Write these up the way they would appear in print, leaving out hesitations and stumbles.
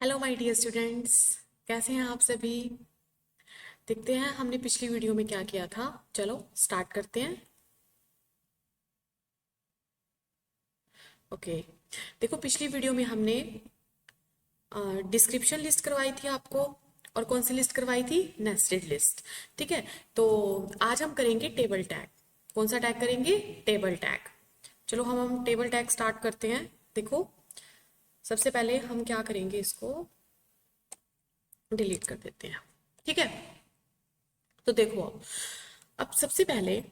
Hello my dear students. कैसे हैं आप सभी? देखते हैं हमने पिछली वीडियो में क्या किया था। चलो स्टार्ट करते हैं। ओके, देखो पिछली वीडियो में हमने डिस्क्रिप्शन लिस्ट करवाई थी आपको, और कौन सी लिस्ट करवाई थी? Nested list. ठीक है, तो आज हम करेंगे टेबल टैग। कौन सा टैग करेंगे? Table tag. चलो हम टेबल टैग स्टार्ट करते हैं। देखो, सबसे पहले हम क्या करेंगे, इसको डिलीट कर देते हैं। ठीक है, तो देखो अब सबसे पहले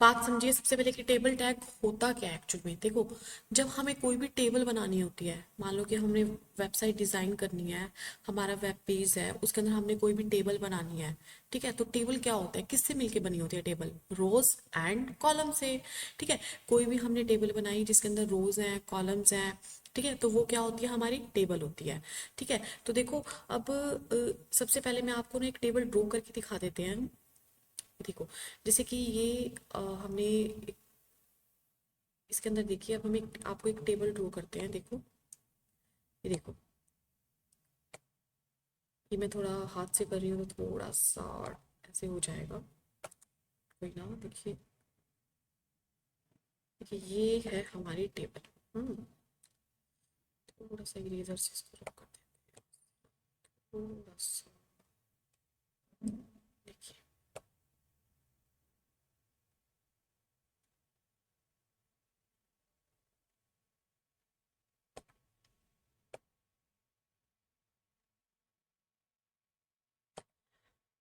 बात समझिए। सबसे पहले कि टेबल टैग होता क्या है एक्चुअल में। देखो, जब हमें कोई भी टेबल बनानी होती है, मान लो कि हमने वेबसाइट डिजाइन करनी है, हमारा वेब पेज है, उसके अंदर हमने कोई भी टेबल बनानी है। ठीक है, तो टेबल क्या होता है, किससे मिलके बनी होती है टेबल? रोज एंड कॉलम से। ठीक है, कोई भी हमने टेबल बनाई जिसके अंदर रोज हैं, कॉलम्स हैं, ठीक है, तो वो क्या होती है? हमारी टेबल होती है। ठीक है, तो देखो अब सबसे पहले मैं आपको ना एक टेबल ड्रॉ करके दिखा देते हैं। देखो, जैसे कि ये हमने इसके अंदर देखिए, अब हम आपको एक टेबल ड्रॉ करते हैं। देखो, ये देखो, ये मैं थोड़ा हाथ से कर रही हूँ तो थोड़ा सा ऐसे हो जाएगा, कोई ना। देखिए, देखिए ये है हमारी टेबल। थोड़ा सा इरेजर से इसको रब कर देते हैं, थोड़ा सा। देखिए,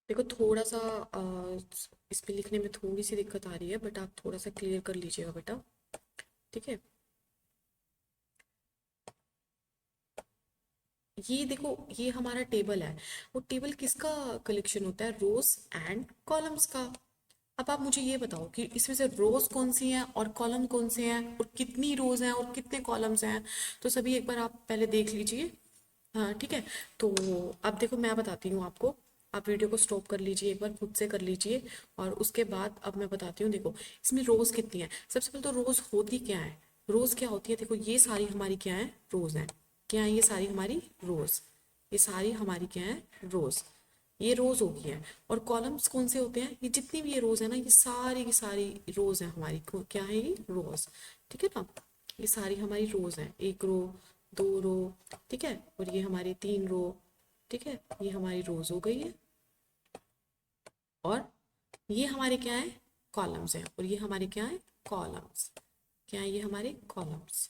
देखो थोड़ा सा इस पे लिखने में थोड़ी सी दिक्कत आ रही है, बट आप थोड़ा सा क्लियर कर लीजिएगा बेटा। ठीक है, ये देखो, ये हमारा टेबल है। वो टेबल किसका कलेक्शन होता है? रोज एंड कॉलम्स का। अब आप मुझे ये बताओ कि इसमें से रोज कौन सी हैं और कॉलम कौन से हैं, और कितनी रोज हैं और कितने कॉलम्स हैं। तो सभी एक बार आप पहले देख लीजिए। हाँ ठीक है, तो अब देखो मैं बताती हूँ आपको। आप वीडियो को स्टॉप कर लीजिए, एक बार खुद से कर लीजिए, और उसके बाद अब मैं बताती हूँ। देखो, इसमें रोज कितनी है। सबसे पहले तो रोज होती क्या है? रोज क्या होती है? देखो, ये सारी हमारी क्या है? रोज हैं। क्या है? ये सारी हमारी रोज। ये सारी हमारी क्या है? रोज। ये रोज होगी है। और कॉलम्स कौन से होते हैं? ये जितनी भी ये रोज है ना, ये सारी की सारी रोज है हमारी। क्या है ये? रोज। ठीक है ना, ये सारी हमारी रोज हैं। एक रो, दो रो, ठीक है, और ये हमारी तीन रो। ठीक है, ये हमारी रोज हो गई है। और ये हमारे क्या है? कॉलम्स हैं। और ये हमारे क्या है? कॉलम्स। क्या है? ये हमारे कॉलम्स।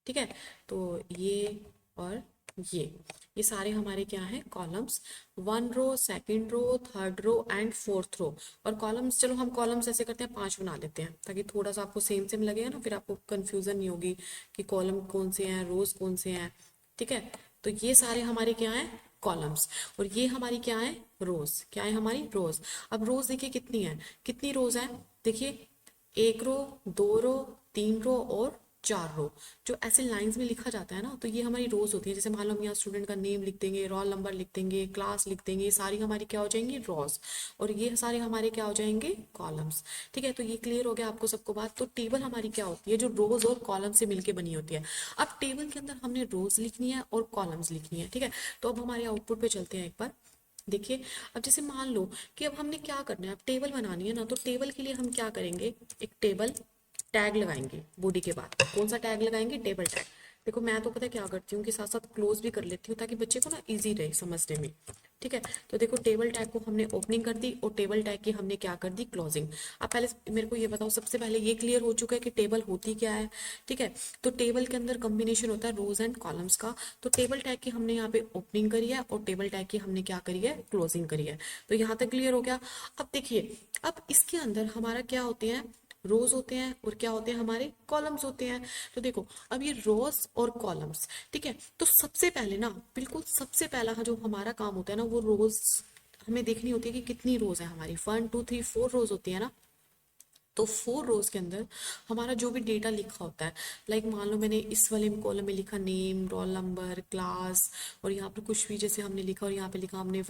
ठीक है, तो ये और ये ये सारे हमारे क्या हैं? Columns. One row, second row, third row and fourth row. और कॉलम्स, चलो हम कॉलम्स ऐसे करते हैं, 5 बना लेते हैं, ताकि थोड़ा सा आपको सेम सेम लगेगा ना, फिर आपको कंफ्यूजन नहीं होगी कि कॉलम कौन से हैं, रोज कौन से हैं। ठीक है, तो ये सारे हमारे क्या हैं? कॉलम्स। और ये हमारी क्या है? रोज। क्या है? हमारी रोज। अब रोज देखिए कितनी है, कितनी रोज है। देखिए, एक रो, दो रो, तीन रो और चार रो। जो ऐसे लाइंस में लिखा जाता है ना, तो ये हमारी रोज होती है। जैसे मान लो हम यहाँ स्टूडेंट का नेम लिख देंगे, रोल नंबर लिख देंगे, क्लास लिख देंगे, ये सारी हमारी क्या हो जाएंगी? रोज। और ये सारे हमारे क्या हो जाएंगे? कॉलम्स। ठीक है, तो ये क्लियर हो गया आपको सबको बात। तो टेबल हमारी क्या होती है? जो रोज और कॉलम से मिलके बनी होती है। अब टेबल के अंदर हमने रोज लिखनी है और कॉलम्स लिखनी है। ठीक है, तो अब हमारे आउटपुट पे चलते हैं एक बार। देखिए, अब जैसे मान लो कि अब हमने क्या करना है, अब टेबल बनानी है ना, तो टेबल के लिए हम क्या करेंगे? एक टेबल टैग लगाएंगे बॉडी के बाद। कौन सा टैग लगाएंगे? Table tag. देखो, मैं तो पता है क्या करती हूँ कि साथ साथ क्लोज भी कर लेती हूँ, ताकि बच्चे को ना इजी रहे समझने में। ठीक है, तो देखो टेबल टैग को हमने ओपनिंग कर दी, और टेबल टैग की हमने क्या कर दी? क्लोजिंग। अब पहले मेरे को ये बताओ, सबसे पहले ये क्लियर हो चुका है कि टेबल होती क्या है। ठीक है, तो टेबल के अंदर कॉम्बिनेशन होता है रोज एंड कॉलम्स का। तो टेबल टैग की हमने यहाँ पे ओपनिंग करी है, और टेबल टैग की हमने क्या करी है? क्लोजिंग करी है। तो यहाँ तक क्लियर हो गया। अब देखिए, अब इसके अंदर हमारा क्या होते हैं? रोज होते हैं, और क्या होते हैं? हमारे कॉलम्स होते हैं। तो देखो, अब ये रोज और कॉलम्स, ठीक है, तो सबसे पहले ना, बिल्कुल सबसे पहला जो हमारा काम होता है ना, वो रोज हमें देखनी होती है कि कितनी रोज है हमारी। 1 2 3 4 रोज होती है ना। तो 4 रोज के अंदर हमारा जो भी डेटा लिखा होता है, लाइक मान लो मैंने इस वाले कॉलम में लिखा नेम, रोल नंबर, क्लास, और यहाँ पे कुछ भी जैसे हमने लिखा, और यहाँ पे लिखा हमने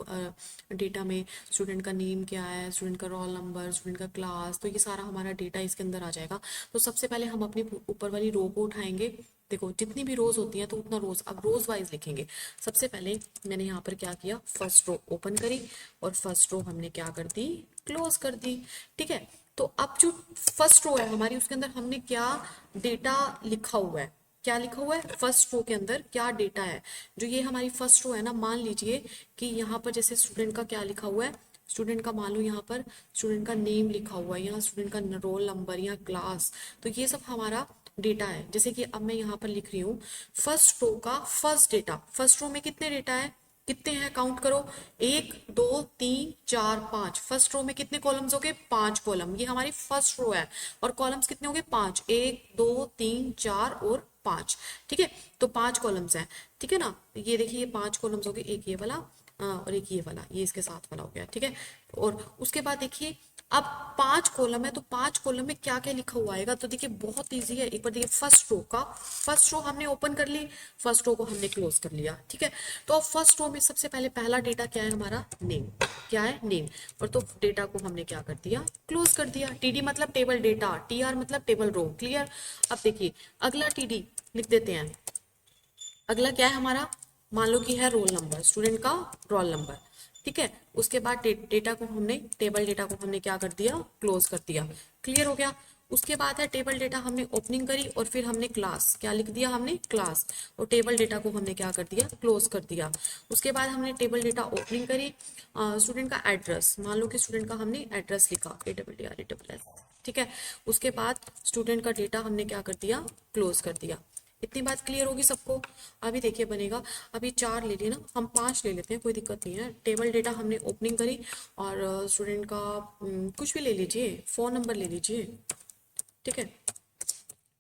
डेटा में स्टूडेंट का नेम क्या है, स्टूडेंट का रोल नंबर, स्टूडेंट का क्लास, तो ये सारा हमारा डेटा इसके अंदर आ जाएगा। तो सबसे पहले हम अपनी ऊपर वाली रो को उठाएंगे। देखो जितनी भी रोज होती हैं तो उतना रोज, अब रोज वाइज लिखेंगे। सबसे पहले मैंने यहाँ पर क्या किया, फर्स्ट रो ओपन करी और फर्स्ट रो हमने क्या कर दी, क्लोज कर दी। ठीक है, तो अब जो फर्स्ट रो है हमारी, उसके अंदर हमने क्या डेटा लिखा हुआ है, क्या लिखा हुआ है फर्स्ट रो के अंदर, क्या डेटा है। जो ये हमारी फर्स्ट रो है ना, मान लीजिए कि यहाँ पर जैसे स्टूडेंट का क्या लिखा हुआ है, स्टूडेंट का मान लो यहाँ पर स्टूडेंट का नेम लिखा हुआ है, यहाँ स्टूडेंट का रोल नंबर या क्लास, तो ये सब हमारा डेटा है। जैसे कि अब मैं यहाँ पर लिख रही हूँ फर्स्ट रो का फर्स्ट डेटा, फर्स्ट रो में कितने डेटा है, कितने हैं काउंट करो, 1 2 3 4 5। फर्स्ट रो में कितने कॉलम्स हो गए, 5 कॉलम, ये हमारी फर्स्ट रो है। और कॉलम्स कितने हो गए, 5, 1 2 3 4 और 5। ठीक है, तो 5 कॉलम्स हैं। ठीक है ना, ये देखिए ये 5 कॉलम्स हो गए, एक ये वाला और एक ये वाला, ये इसके साथ वाला हो गया। ठीक है, और उसके बाद देखिए अब 5 कॉलम है, तो 5 कॉलम में क्या क्या लिखा हुआ आएगा, तो देखिए बहुत इजी है। एक बार देखिए फर्स्ट रो का, फर्स्ट रो हमने ओपन कर ली, फर्स्ट रो को हमने क्लोज कर लिया। ठीक है, तो अब फर्स्ट रो में सबसे पहले पहला डेटा क्या है हमारा, नेम, क्या है नेम, और तो डेटा को हमने क्या कर दिया, क्लोज कर दिया। टीडी मतलब टेबल डेटा, टीआर मतलब टेबल रो, क्लियर। अब देखिए अगला टीडी लिख देते हैं, अगला क्या है हमारा, मान लो कि है रोल नंबर, स्टूडेंट का रोल नंबर। ठीक है, उसके बाद डेटा को हमने, टेबल डेटा को हमने क्या कर दिया, क्लोज कर दिया। क्लियर हो गया। उसके बाद है टेबल डेटा हमने ओपनिंग करी और फिर हमने क्लास, क्या लिख दिया हमने, क्लास, और टेबल डेटा को हमने क्या कर दिया, क्लोज कर दिया। उसके बाद हमने टेबल डेटा ओपनिंग करी, स्टूडेंट का एड्रेस, मान लो कि स्टूडेंट का हमने एड्रेस लिखा, ADDRESS। ठीक है, उसके बाद स्टूडेंट का डेटा हमने क्या कर दिया, क्लोज कर दिया। इतनी बात क्लियर होगी सबको। अभी देखिए बनेगा, अभी 4 ले लिए ना, हम 5 ले लेते हैं, कोई दिक्कत नहीं है। टेबल डेटा हमने ओपनिंग करी और स्टूडेंट का कुछ भी ले लीजिए, फोन नंबर ले लीजिए। ठीक है,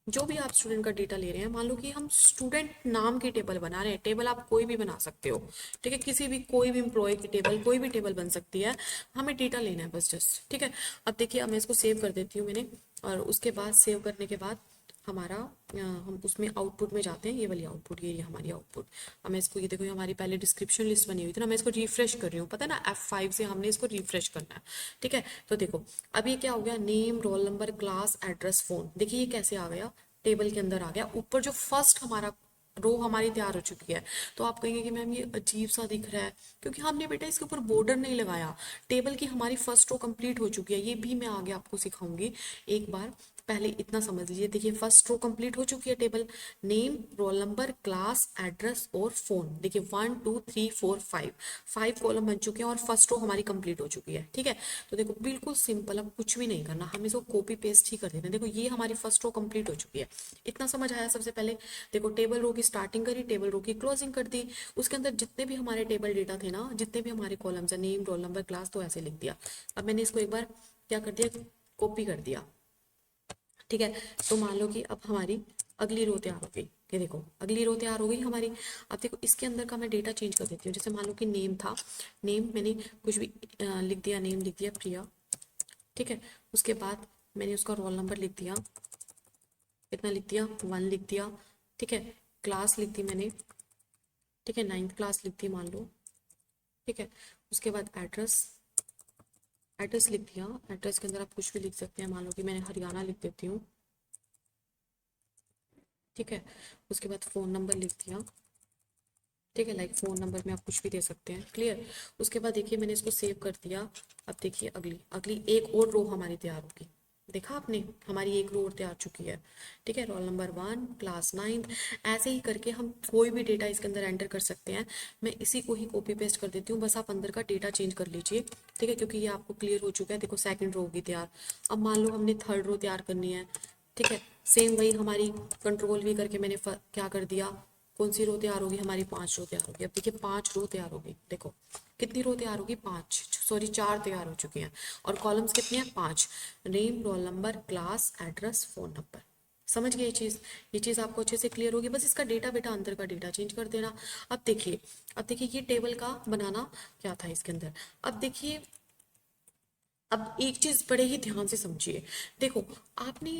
जो भी आप स्टूडेंट का डेटा ले रहे हैं, मान लो कि हम स्टूडेंट नाम की टेबल बना रहे हैं, टेबल आप कोई भी बना सकते हो। ठीक है, किसी भी कोई भी एम्प्लॉय की टेबल, कोई भी टेबल बन सकती है, हमें डेटा लेना है बस जस्ट। ठीक है, अब देखिए अब मैं इसको सेव कर देती हूँ मैंने, और उसके बाद सेव करने के बाद हमारा हम उसमें आउटपुट में जाते हैं, ये वाली आउटपुट, ये हमारी आउटपुट। अब मैं इसको, ये देखो ये हमारी पहले डिस्क्रिप्शन लिस्ट बनी हुई थी ना, मैं इसको रिफ्रेश कर रही हूँ, पता है ना F5 से हमने इसको रिफ्रेश करना है। ठीक है, तो देखो अब ये क्या हो गया, name, roll number, class, address, phone. देखिए ये कैसे आ गया, टेबल के अंदर आ गया। ऊपर जो फर्स्ट हमारा रो हमारी तैयार हो चुकी है। तो आप कहेंगे कि मैम ये अजीब सा दिख रहा है, क्योंकि हमने बेटा इसके ऊपर बॉर्डर नहीं लगाया। टेबल की हमारी फर्स्ट रो कंप्लीट हो चुकी है, ये भी मैं आगे आपको सिखाऊंगी एक बार, पहले इतना समझ लीजिए। देखिए फर्स्ट रो कंप्लीट हो चुकी है, table, name, roll number, class, address और फोन। देखिए 1 2 3 4 5 कॉलम बन चुके हैं और फर्स्ट रो हमारी कंप्लीट हो चुकी है। ठीक है, तो देखो बिल्कुल सिंपल, अब कुछ भी नहीं करना, हम इसको कॉपी पेस्ट ही कर देते हैं। देखो ये हमारी फर्स्ट रो कंप्लीट हो चुकी है, इतना समझ आया। सबसे पहले देखो टेबल रो की स्टार्टिंग करी, टेबल रो की क्लोजिंग कर दी, उसके अंदर जितने भी हमारे टेबल डेटा थे ना, जितने भी हमारे कॉलम्स है, नेम, रोल नंबर, क्लास, तो ऐसे लिख दिया। अब मैंने इसको एक बार क्या कर दिया, कॉपी कर दिया। ठीक है, तो मान लो कि अब हमारी अगली रो तैयार हो गई, ये देखो अगली रो तैयार हो गई हमारी। अब देखो इसके अंदर का मैं डेटा चेंज कर देती हूँ। जैसे मान लो कि नेम था, नेम मैंने कुछ भी लिख दिया, नेम लिख दिया प्रिया। ठीक है, उसके बाद मैंने उसका रोल नंबर लिख दिया, कितना लिख दिया, 1 लिख दिया। ठीक है, क्लास लिख दी मैंने, ठीक है 9th क्लास लिख दी मान लो। ठीक है, उसके बाद एड्रेस, एड्रेस लिख दिया। एड्रेस के अंदर आप कुछ भी लिख सकते हैं, मान लो कि मैंने हरियाणा लिख देती हूँ। ठीक है, उसके बाद फ़ोन नंबर लिख दिया। ठीक है, लाइक फ़ोन नंबर में आप कुछ भी दे सकते हैं, क्लियर। उसके बाद देखिए मैंने इसको सेव कर दिया। अब देखिए अगली अगली एक और रो हमारी तैयार होगी, देखा आपने, हमारी एक रो और तैयार चुकी है। ठीक है, रोल नंबर 1, क्लास 9, ऐसे ही करके हम कोई भी डेटा इसके अंदर एंटर कर सकते हैं। मैं इसी को ही कॉपी पेस्ट कर देती हूँ, बस आप अंदर का डेटा चेंज कर लीजिए। ठीक है, क्योंकि ये आपको क्लियर हो चुका है। देखो सेकंड रो होगी तैयार। अब मान लो हमने थर्ड रो तैयार करनी है। ठीक है, सेम वही हमारी कंट्रोल वी करके मैंने क्या कर दिया, कौन सी रो तैयार होगी हमारी, 5 रो तैयार होगी। अब देखिए 5 रो तैयार होगी, देखो कितनी रो तैयार होगी, 5, सॉरी 4 तैयार हो चुकी हैं। और कॉलम्स कितने हैं, 5, name, roll number, class, address, phone number. समझ गए ये चीज़ आपको अच्छे से क्लियर होगी। बस इसका डेटा बेटा अंदर का डेटा चेंज कर देना। अब देखिए ये टेबल का बनाना क्या था इसके अंदर। अब देखिए अब एक चीज बड़े ही ध्यान से समझिए। देखो, आपने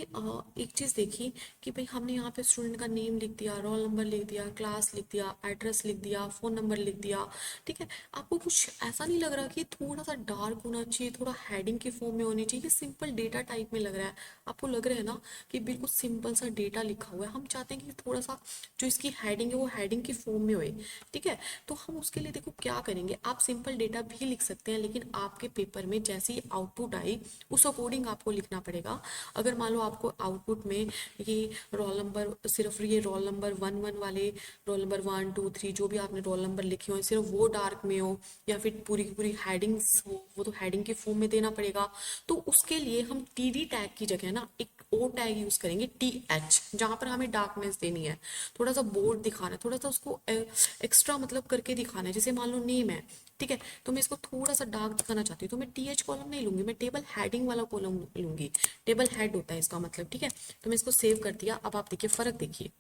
एक चीज देखी कि भाई हमने यहाँ पे स्टूडेंट का नेम लिख दिया, रोल नंबर लिख दिया, क्लास लिख दिया, एड्रेस लिख दिया, फोन नंबर लिख दिया। ठीक है, आपको कुछ ऐसा नहीं लग रहा कि थोड़ा सा डार्क होना चाहिए, थोड़ा हेडिंग की फॉर्म में होनी चाहिए, सिंपल डेटा टाइप में लग रहा है? आपको लग रहा है ना कि बिल्कुल सिंपल सा डेटा लिखा हुआ है। हम चाहते हैं कि थोड़ा सा जो इसकी हेडिंग है वो हेडिंग की फॉर्म में होए। ठीक है, तो हम उसके लिए देखो क्या करेंगे, आप सिंपल डेटा भी लिख सकते हैं, लेकिन आपके पेपर में जैसी आउटपुट आई उस अकॉर्डिंग आपको लिखना पड़ेगा। अगर मान लो आपको आउटपुट में ये रोल नंबर, सिर्फ ये रोल नंबर 1 1 वाले, रोल नंबर 1 2 3 जो भी आपने रोल नंबर लिखे हो सिर्फ वो डार्क में हो, या फिर पूरी की पूरी हेडिंग्स हो, वो तो हेडिंग के फॉर्म में देना पड़ेगा। तो उसके लिए हम टीडी टैग की जगह ना एक ओ टैग यूज करेंगे, TH, जहां पर हमें डार्कनेस देनी है, थोड़ा सा बोर्ड दिखाना है, थोड़ा सा उसको एक्स्ट्रा मतलब करके दिखाना है। जैसे मान लो नेम है, ठीक है, तो मैं इसको थोड़ा सा डार्क दिखाना चाहती हूँ, तो मैं TH कॉलम नहीं लूंगी, मैं टेबल हेडिंग वाला कॉलम लूंगी। टेबल हेड होता है इसका मतलब। ठीक है, तो मैं इसको सेव कर दिया। अब आप देखिए फर्क, देखिए,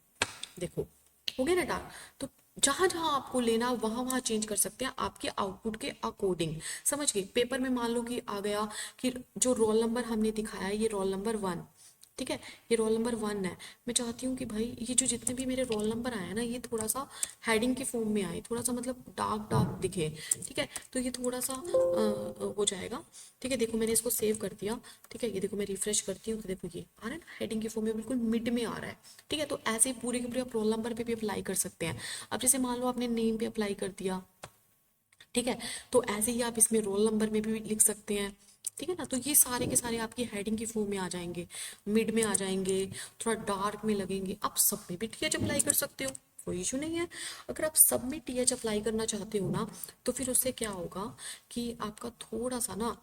देखो हो गया ना डार्क। तो जहां जहां आपको लेना वहां वहां चेंज कर सकते हैं आपके आउटपुट के अकॉर्डिंग। समझ गए? पेपर में मान लो कि आ गया कि जो रोल नंबर हमने दिखाया है ये रोल नंबर 1, ठीक है, ये रोल नंबर 1 है। मैं चाहती हूँ कि भाई ये जो जितने भी मेरे रोल नंबर आए हैं ना, ये थोड़ा सा हेडिंग के फॉर्म में आए, थोड़ा सा मतलब डार्क डार्क दिखे। ठीक है, तो ये थोड़ा सा हो जाएगा। ठीक है, देखो मैंने इसको सेव कर दिया। ठीक है, ये देखो मैं रिफ्रेश करती हूँ तो देखो ये आ रहा है ना, हेडिंग के फॉर्म में बिल्कुल मिड में आ रहा है। ठीक है, तो ऐसे ही पूरे के पूरे आप रोल नंबर पे भी अप्लाई कर सकते हैं। अब जैसे मान लो आपने नेम पे अप्लाई कर दिया, ठीक है, तो ऐसे ही आप इसमें रोल नंबर में भी लिख सकते हैं। ठीक है ना, तो ये सारे के सारे आपकी हेडिंग की फॉर्म में आ जाएंगे, मिड में आ जाएंगे, थोड़ा डार्क में लगेंगे। आप सब में भी TH अप्लाई कर सकते हो, कोई इशू नहीं है। अगर आप सब में TH अप्लाई करना चाहते हो ना, तो फिर उससे क्या होगा कि आपका थोड़ा सा ना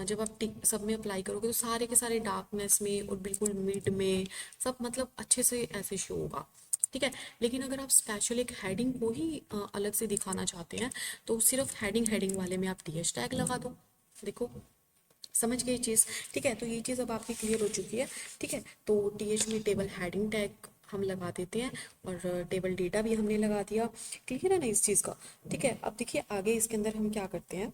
जब आप सब में अप्लाई करोगे तो सारे के सारे डार्कनेस में और बिल्कुल मिड में सब मतलब अच्छे से ऐसे शो होगा। ठीक है, लेकिन अगर आप स्पेशल एक हेडिंग को ही अलग से दिखाना चाहते हैं, तो सिर्फ हेडिंग हेडिंग वाले में आप TH टैग लगा दो। देखो, समझ गए चीज़? ठीक है, तो ये चीज़ अब आपकी क्लियर हो चुकी है। ठीक है, तो TH में टेबल हेडिंग टैग हम लगा देते हैं, और टेबल डेटा भी हमने लगा दिया। क्लियर है ना इस चीज़ का? ठीक है, अब देखिए आगे इसके अंदर हम क्या करते हैं।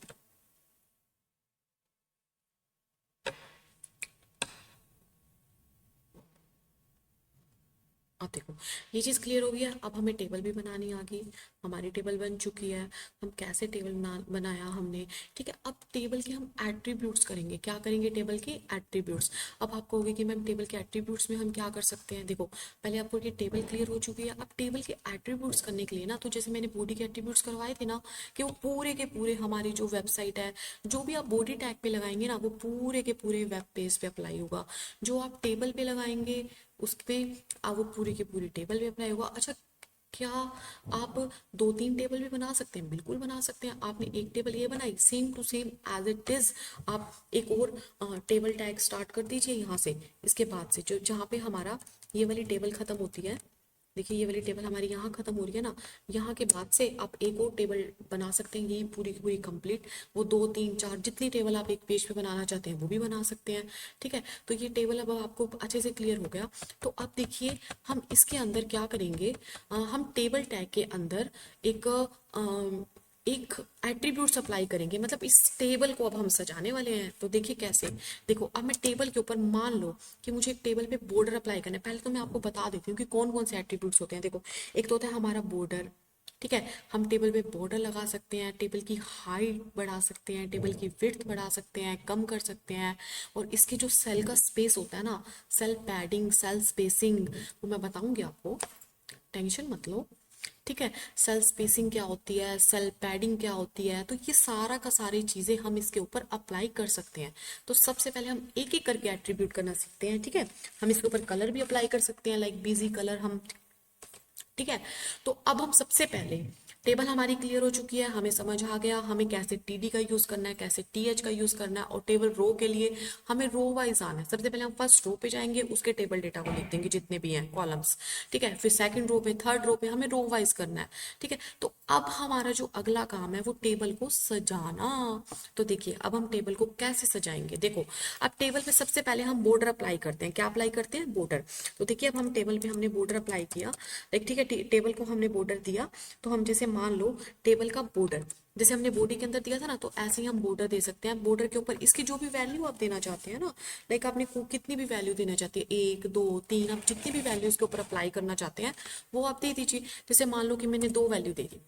अब देखो, ये चीज़ क्लियर हो गई है। अब हमें टेबल भी बनानी आ गई, हमारी टेबल बन चुकी है। हम कैसे टेबल बनाया हमने। ठीक है, अब टेबल के हम एट्रीब्यूट्स करेंगे। क्या करेंगे? टेबल के एट्रीब्यूट्स। अब आप कहोगे कि मैम टेबल के एट्रीब्यूट्स में हम क्या कर सकते हैं। देखो, पहले आपको ये टेबल क्लियर हो चुकी है। अब टेबल के एट्रीब्यूट्स करने के लिए ना, तो जैसे मैंने बॉडी के एट्रीब्यूट्स करवाए थे ना, कि वो पूरे के पूरे हमारी जो वेबसाइट है, जो भी आप बॉडी टैग पे लगाएंगे ना, वो पूरे के पूरे वेब पेज पे अप्लाई होगा। जो आप टेबल पे लगाएंगे उस पे वो पूरी की पूरी टेबल पे अप्लाई होगा। अच्छा, क्या आप 2 3 टेबल भी बना सकते हैं? बिल्कुल बना सकते हैं। आपने एक टेबल ये बनाई, same to same as it is आप एक और टेबल टैग स्टार्ट कर दीजिए यहाँ से। इसके बाद से जो जहाँ पे हमारा ये वाली टेबल खत्म होती है, देखिए ये वाली टेबल हमारी यहाँ खत्म हो रही है ना, यहाँ के बाद से आप एक और टेबल बना सकते हैं, यही पूरी की पूरी कंप्लीट। वो 2 3 4 जितनी टेबल आप एक पेज पे बनाना चाहते हैं वो भी बना सकते हैं। ठीक है, तो ये टेबल अब आपको अच्छे से क्लियर हो गया। तो अब देखिए हम इसके अंदर क्या करेंगे। हम टेबल टैग के अंदर एक एक एट्रीब्यूट अप्लाई करेंगे, मतलब इस टेबल को अब हम सजाने वाले हैं। तो देखिए कैसे। देखो, अब मैं टेबल के ऊपर मान लो कि मुझे एक टेबल पे बॉर्डर अप्लाई करना है। पहले तो मैं आपको बता देती हूँ कि कौन कौन से एट्रीब्यूट्स होते हैं। देखो, एक तो होता है हमारा बॉर्डर। ठीक है, हम टेबल पे बॉर्डर लगा सकते हैं, टेबल की हाइट बढ़ा सकते हैं, टेबल की विड्थ बढ़ा सकते हैं, कम कर सकते हैं। और इसके जो सेल का स्पेस होता है ना, सेल पैडिंग, सेल स्पेसिंग, वो मैं बताऊंगी आपको, टेंशन मत लो। ठीक है, सेल स्पेसिंग क्या होती है, सेल पैडिंग क्या होती है, तो ये सारा का सारी चीजें हम इसके ऊपर अप्लाई कर सकते हैं। तो सबसे पहले हम एक एक करके एट्रीब्यूट करना सीखते हैं। ठीक है, हम इसके ऊपर कलर भी अप्लाई कर सकते हैं, लाइक बीजी कलर हम। ठीक है, तो अब हम सबसे पहले, टेबल हमारी क्लियर हो चुकी है, हमें समझ आ गया हमें कैसे TD का यूज करना है, कैसे TH का यूज करना है। और टेबल रो के लिए हमें रो वाइज आना है। सबसे पहले हम फर्स्ट रो पे जाएंगे, उसके टेबल डेटा को लिख देंगे जितने भी हैं कॉलम्स। ठीक है, फिर सेकंड रो पे, थर्ड रो पे हमें रो वाइज करना है। ठीक है, तो अब हमारा जो अगला काम है वो टेबल को सजाना। तो देखिए अब हम टेबल को कैसे सजाएंगे। देखो, अब टेबल पे सबसे पहले हम बॉर्डर अप्लाई करते हैं। क्या अप्लाई करते हैं? बॉर्डर। तो देखिए अब हम टेबल पे हमने बॉर्डर अप्लाई किया, लाइक ठीक है, टेबल को हमने बॉर्डर दिया। तो हम जैसे मान लो टेबल का बॉर्डर, जैसे हमने बॉडी के अंदर दिया था ना, तो ऐसे ही हम बॉर्डर दे सकते हैं। बॉर्डर के ऊपर इसकी जो भी वैल्यू आप देना चाहते हैं ना, लाइक आपने कितनी भी वैल्यू देना चाहती है, 1 2 3, आप जितनी भी वैल्यू इसके ऊपर अप्लाई करना चाहते हैं वो आप दे दीजिए। जैसे मान लो कि मैंने 2 वैल्यू दे दी,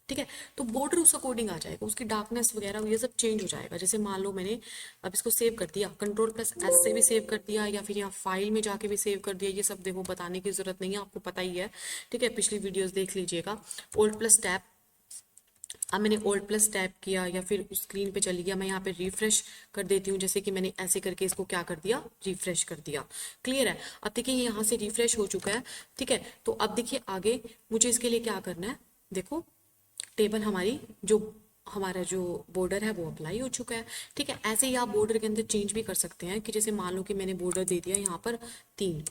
ठीक है, तो बॉर्डर उस अकॉर्डिंग आ जाएगा, उसकी डार्कनेस वगैरह ये सब चेंज हो जाएगा। जैसे मान लो मैंने अब इसको सेव कर दिया, Ctrl+S से भी सेव कर दिया, या फिर यहाँ फाइल में जाके भी सेव कर दिया, ये सब देखो बताने की जरूरत नहीं है, आपको पता ही है, ठीक है, पिछली वीडियोस देख लीजिएगा। Alt+Tab, अब मैंने Alt+Tab किया या फिर स्क्रीन पे चली गया, मैं यहाँ पे रिफ्रेश कर देती हूँ, जैसे कि मैंने ऐसे करके इसको क्या कर दिया, रिफ्रेश कर दिया। क्लियर है? अब देखिए ये यहाँ से रिफ्रेश हो चुका है, ठीक है। तो अब देखिए आगे मुझे इसके लिए क्या करना है, देखो टेबल हमारी जो हमारा जो बॉर्डर है वो अप्लाई हो चुका है, ठीक है। ऐसे ही आप बॉर्डर के अंदर चेंज भी कर सकते हैं कि जैसे मान लो कि मैंने बॉर्डर दे दिया यहाँ पर 3,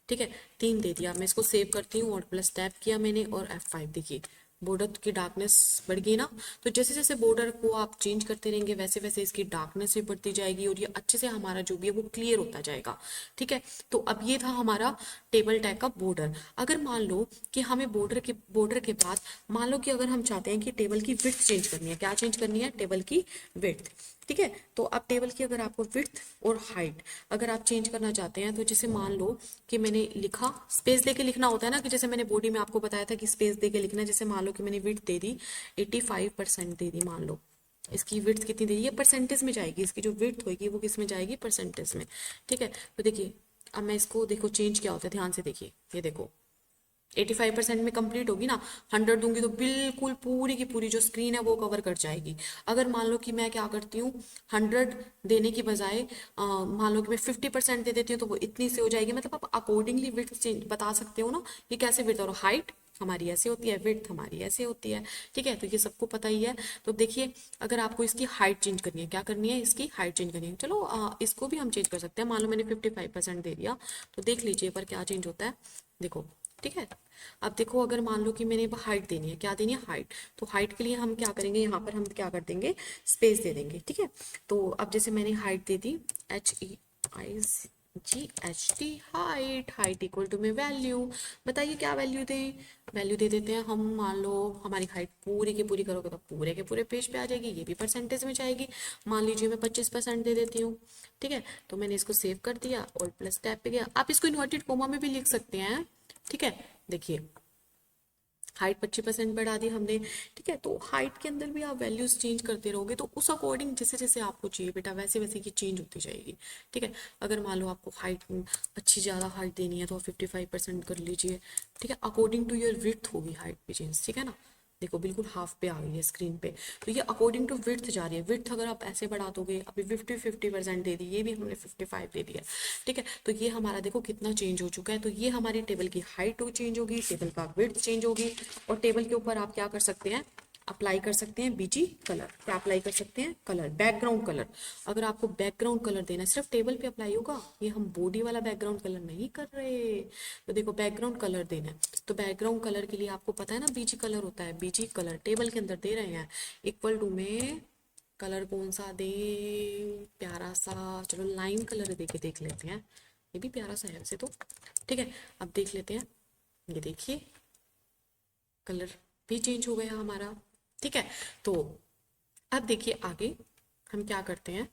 ठीक है, 3 दे दिया। मैं इसको सेव करती हूँ, Alt+Tab किया मैंने और F5, देखिए बॉर्डर की डार्कनेस बढ़ गई ना। तो जैसे जैसे बॉर्डर को आप चेंज करते रहेंगे वैसे वैसे इसकी डार्कनेस भी बढ़ती जाएगी और ये अच्छे से हमारा जो भी है वो क्लियर होता जाएगा, ठीक है। तो अब ये था हमारा टेबल टैग का बॉर्डर। अगर मान लो कि हमें बॉर्डर के बाद मान लो कि अगर हम चाहते हैं कि टेबल की विड्थ चेंज करनी है, क्या चेंज करनी है, टेबल की विड्थ, ठीक है। तो अब टेबल की अगर आपको विड्थ और हाइट अगर आप चेंज करना चाहते हैं, तो जैसे मान लो कि मैंने लिखा, स्पेस देके लिखना होता है ना, कि जैसे मैंने बॉडी में आपको बताया था कि स्पेस देके लिखना है। जैसे मान लो कि मैंने विड्थ दे दी 85% दे दी, मान लो इसकी विड्थ कितनी दे दी, ये परसेंटेज में जाएगी, इसकी जो विड्थ होगी वो किस में जाएगी, परसेंटेज में, ठीक है। तो देखिए अब मैं इसको देखो चेंज क्या होता है, ध्यान से देखिए, ये देखो 85% में कंप्लीट होगी ना, 100 दूंगी तो बिल्कुल पूरी की पूरी जो स्क्रीन है वो कवर कर जाएगी। अगर मान लो कि मैं क्या करती हूँ, 100 देने की बजाय मान लो कि मैं 50% दे देती हूँ, तो वो इतनी से हो जाएगी। मतलब आप अकॉर्डिंगली विड्थ चेंज बता सकते हो ना, ये कैसे विड्थ, और हाइट हमारी ऐसे होती है, विड्थ हमारी ऐसे होती है, ठीक है। तो ये सबको पता ही है। तो देखिए अगर आपको इसकी हाइट चेंज करनी है, क्या करनी है, इसकी हाइट चेंज करनी है, चलो इसको भी हम चेंज कर सकते हैं। मान लो मैंने 55% दे दिया, तो देख लीजिए पर क्या चेंज होता है, देखो, ठीक है। अब देखो अगर मान लो कि मैंने हाइट देनी है, क्या देनी है, हाइट, तो हाइट के लिए हम क्या करेंगे, यहाँ पर हम क्या कर देंगे, स्पेस दे देंगे, ठीक है। तो अब जैसे मैंने हाइट दे दी HEIGHT, height, height equal to में वैल्यू, बताइए क्या वैल्यू दें, वैल्यू दे देते हैं हम, मान लो हमारी हाइट पूरी की पूरी करोगे तो पूरे के पूरे पेज पे आ जाएगी, ये भी परसेंटेज में जाएगी। मान लीजिए मैं 25% दे देती हूँ, ठीक है। तो मैंने इसको सेव कर दिया, Alt+Tab पे गया। आप इसको इन्वर्टेड कोमा में भी लिख सकते हैं, ठीक है। देखिए हाइट 25% बढ़ा दी हमने, ठीक है। तो हाइट के अंदर भी आप वैल्यूज चेंज करते रहोगे, तो उस अकॉर्डिंग जैसे जैसे आपको चाहिए बेटा वैसे वैसे की चेंज होती जाएगी, ठीक है। अगर मान लो आपको हाइट अच्छी ज़्यादा हाइट देनी है तो आप 55% कर लीजिए, ठीक है। अकॉर्डिंग टू योर विड्थ होगी हाइट भी चेंज, ठीक है ना। देखो बिल्कुल हाफ पे आ गई है स्क्रीन पे, तो ये अकॉर्डिंग टू विड्थ जा रही है। विड्थ अगर आप ऐसे बढ़ा दोगे, अभी 50% दे दी, ये भी हमने 55 दे दिया, ठीक है। तो ये हमारा देखो कितना चेंज हो चुका है। तो ये हमारी टेबल की हाइट चेंज होगी, टेबल का विड्थ चेंज होगी, और टेबल के ऊपर आप क्या कर सकते हैं, अप्लाई कर सकते हैं बीजी कलर। क्या अप्लाई कर सकते हैं, कलर, बैकग्राउंड कलर। अगर आपको बैकग्राउंड कलर देना है, सिर्फ टेबल पे अप्लाई होगा, ये हम बॉडी वाला बैकग्राउंड कलर नहीं कर रहे। तो देखो बैकग्राउंड कलर देना है, तो बैकग्राउंड कलर के लिए आपको पता है ना बीजी कलर होता है, बीजी कलर टेबल के अंदर दे रहे हैं, इक्वल टू में कलर कौन सा दे, प्यारा सा, चलो लाइम कलर दे के देख लेते हैं, ये भी प्यारा सा है वैसे तो, ठीक है। अब देख लेते हैं, ये देखिए कलर भी चेंज हो गया हमारा, ठीक है। तो अब देखिए आगे हम क्या करते हैं,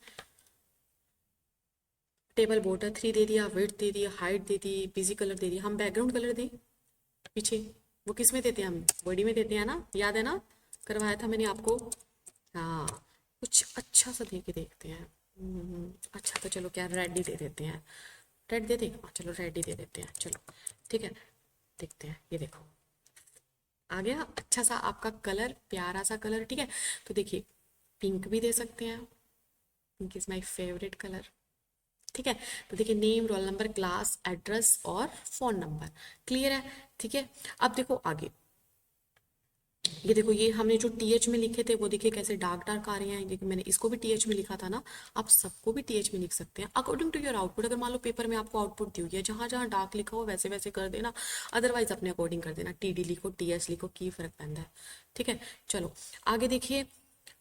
टेबल बॉर्डर 3 दे दिया, विड्थ दे दिया, हाइट दे दी, बिजी कलर दे दिया, हम बैकग्राउंड कलर दें पीछे, वो किस में देते हैं, हम बॉडी में देते हैं ना, याद है ना, करवाया था मैंने आपको। हाँ कुछ अच्छा सा दे के देखते हैं, अच्छा तो चलो क्या रेड ही दे देते हैं, रेड दे दें, हाँ चलो रेड ही दे देते हैं, चलो ठीक है। देखते हैं, ये देखो आ गया अच्छा सा आपका कलर, प्यारा सा कलर, ठीक है। तो देखिए पिंक भी दे सकते हैं, pink is my favourite colour, ठीक है। तो देखिए name, roll number, class, address और फोन नंबर, क्लियर है, ठीक है। अब देखो आगे, ये देखो ये हमने जो टीएच में लिखे थे वो देखिए कैसे डार्क डार्क आ रहे हैं, देखिए मैंने इसको भी टीएच में लिखा था ना, आप सबको भी टीएच में लिख सकते हैं अकॉर्डिंग टू योर आउटपुट। अगर मान लो पेपर में आपको आउटपुट दी हुई है, जहां जहां डार्क लिखा हो वैसे वैसे कर देना, अदरवाइज अपने अकॉर्डिंग कर देना, टीडी लिखो टीएच लिखो, की फर्क पैंदा है, ठीक है। चलो आगे देखिए,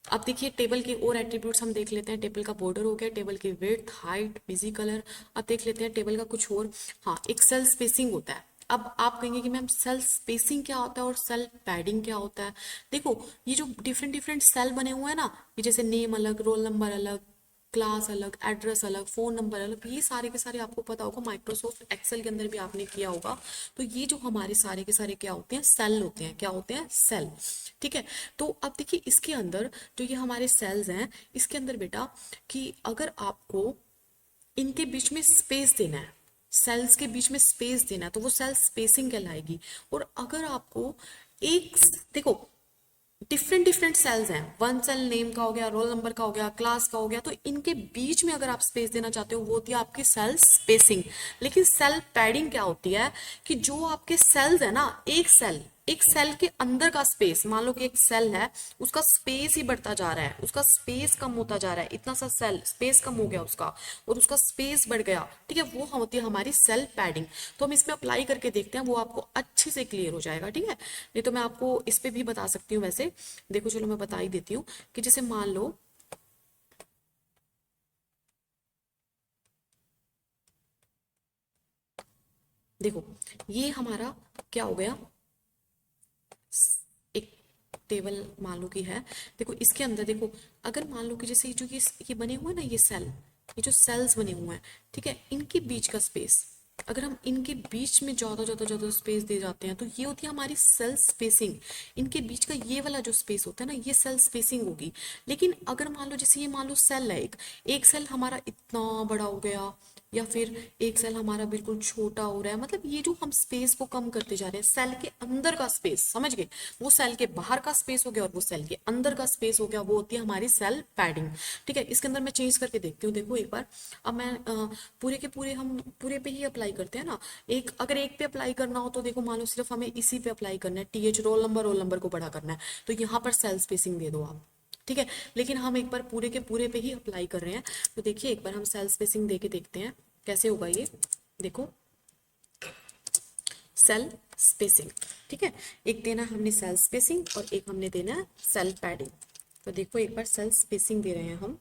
अब देखिए टेबल के और एट्रीब्यूट्स हम देख लेते हैं। टेबल का बॉर्डर हो गया, टेबल की विड्थ, हाइट, बिजी कलर। अब देख लेते हैं टेबल का कुछ और, हाँ एक सेल स्पेसिंग होता है, अब आप कहेंगे कि मैम सेल स्पेसिंग क्या होता है और सेल पैडिंग क्या होता है। देखो ये जो डिफरेंट डिफरेंट सेल बने हुए हैं ना, ये जैसे नेम अलग, रोल नंबर अलग, क्लास अलग, एड्रेस अलग, फोन नंबर अलग, ये सारे के सारे आपको पता होगा, माइक्रोसॉफ्ट एक्सेल के अंदर भी आपने किया होगा। तो ये जो हमारे सारे के सारे क्या होते हैं, सेल होते हैं। क्या होते हैं? सेल। ठीक है। तो अब देखिए इसके अंदर जो ये हमारे सेल्स हैं, इसके अंदर बेटा कि अगर आपको इनके बीच में स्पेस देना है, सेल्स के बीच में स्पेस देना है, तो वो सेल स्पेसिंग कहलाएगी। और अगर आपको एक, देखो डिफरेंट डिफरेंट सेल्स हैं, वन सेल नेम का हो गया, रोल नंबर का हो गया, क्लास का हो गया, तो इनके बीच में अगर आप स्पेस देना चाहते हो वो होती है आपकी सेल स्पेसिंग। लेकिन सेल पैडिंग क्या होती है कि जो आपके सेल्स है ना, एक सेल के अंदर का स्पेस, मान लो कि एक सेल है, उसका स्पेस ही बढ़ता जा रहा है, उसका स्पेस कम होता जा रहा है, इतना सा सेल स्पेस कम हो गया उसका और उसका स्पेस बढ़ गया, ठीक है, वो होती है हमारी सेल पैडिंग। तो हम इसमें अप्लाई करके देखते हैं, वो आपको अच्छे से क्लियर हो जाएगा। ठीक है, नहीं तो मैं आपको इस पे भी बता सकती हूँ वैसे। देखो चलो मैं बता ही देती हूँ कि जैसे मान लो, देखो ये हमारा क्या हो गया, एक टेबल मान लो कि है। देखो इसके अंदर देखो, अगर मान लो कि जैसे जो ये बने हुए हैं ना, ये सेल, ये जो सेल्स बने हुए हैं, ठीक है, इनके बीच का स्पेस, अगर हम इनके बीच में ज्यादा ज्यादा ज्यादा स्पेस दे जाते हैं तो ये होती है हमारी सेल स्पेसिंग। इनके बीच का ये वाला जो स्पेस होता है ना, ये सेल स्पेसिंग होगी। लेकिन अगर मान लो जैसे ये मान लो सेल है, एक सेल हमारा इतना बड़ा हो गया, या फिर एक सेल हमारा बिल्कुल छोटा हो रहा है, मतलब ये जो हम स्पेस को कम करते जा रहे हैं, सेल के अंदर का स्पेस, समझ गए, वो सेल के बाहर का स्पेस हो गया और वो सेल के अंदर का स्पेस हो गया, वो होती है हमारी सेल पैडिंग। ठीक है, इसके अंदर मैं चेंज करके देखती हूँ। देखो एक बार, अब मैं पूरे के पूरे, हम पूरे पे ही अप्लाई करते हैं ना। एक अगर एक पे अप्लाई करना हो तो देखो मान लो सिर्फ हमें इसी पे अप्लाई करना है, टीएच रोल नंबर को बड़ा करना है, तो यहाँ पर सेल स्पेसिंग दे दो आप। ठीक है, लेकिन हम एक बार पूरे के पूरे पे ही अप्लाई कर रहे हैं, तो देखिए एक बार हम सेल स्पेसिंग दे के देखते हैं कैसे होगा ये। देखो सेल स्पेसिंग, ठीक है, एक देना हमने सेल स्पेसिंग और एक हमने देना है सेल पैडिंग। तो देखो एक बार सेल स्पेसिंग दे रहे हैं हम,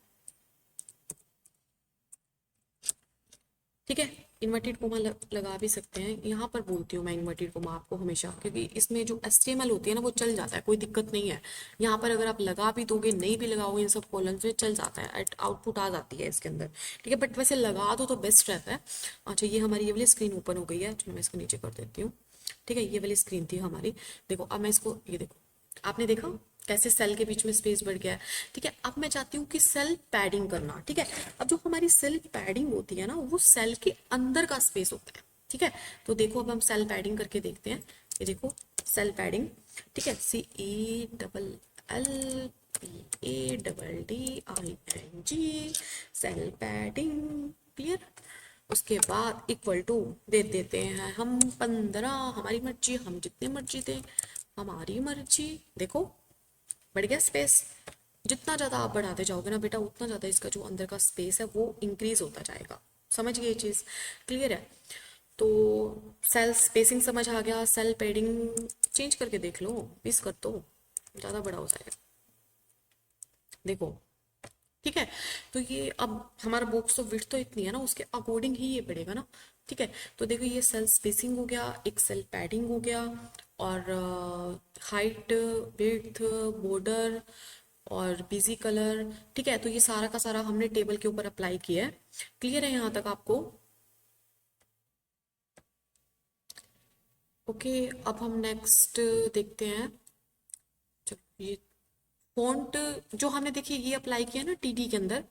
ठीक है, इन्वर्टेड कोमा लगा भी सकते हैं, यहाँ पर बोलती हूँ मैं इन्वर्टेड कोमा आपको हमेशा, क्योंकि इसमें जो एचटीएमएल होती है ना वो चल जाता है, कोई दिक्कत नहीं है। यहाँ पर अगर आप लगा भी दोगे, नहीं भी लगाओगे, इन सब कॉलम्स में चल जाता है, आउटपुट आ जाती है इसके अंदर। ठीक है, बट वैसे लगा दो तो बेस्ट रहता है। अच्छा ये हमारी ये वाली स्क्रीन ओपन हो गई है, चलो मैं इसको नीचे कर देती हूँ। ठीक है, ये वाली स्क्रीन थी हमारी। देखो अब मैं इसको, ये देखो आपने देखा कैसे सेल के बीच में स्पेस बढ़ गया है। ठीक है, अब मैं चाहती हूँ कि सेल पैडिंग करना। ठीक है, अब जो हमारी सेल पैडिंग होती है ना, वो सेल के अंदर का स्पेस होता है। ठीक है, तो देखो अब हम सेल पैडिंग करके देखते हैं। ये देखो सेल पैडिंग, ठीक है, CELLPADDING, सेल पैडिंग, क्लियर। उसके बाद इक्वल टू दे देते हैं हम 15, हमारी मर्जी, हम जितने मर्जी दें, हमारी मर्जी। देखो बढ़ गया स्पेस। जितना ज़्यादा आप बढ़ाते जाओगे ना बेटा, उतना ज़्यादा इसका जो अंदर का स्पेस है वो इंक्रीज होता जाएगा। समझ गए ये चीज़, क्लियर है। तो सेल स्पेसिंग समझ आ गया, सेल पैडिंग चेंज करके देख लो, 20 कर दो, ज़्यादा बड़ा हो जाएगा। देखो ठीक है, तो ये अब हमारा बॉक्स तो विड्थ तो इतनी है ना, उसके अकॉर्डिंग ही ये बढ़ेगा ना। ठीक है, तो देखो ये सेल स्पेसिंग हो गया, एक सेल पैडिंग हो गया, और हाइट, विड्थ, बॉर्डर और बिजी कलर। ठीक है, तो ये सारा का सारा हमने टेबल के ऊपर अप्लाई किया है। क्लियर है यहाँ तक आपको? ओके, अब हम नेक्स्ट देखते हैं। चलो ये फॉन्ट जो हमने देखिए ये अप्लाई किया ना टीडी के अंदर,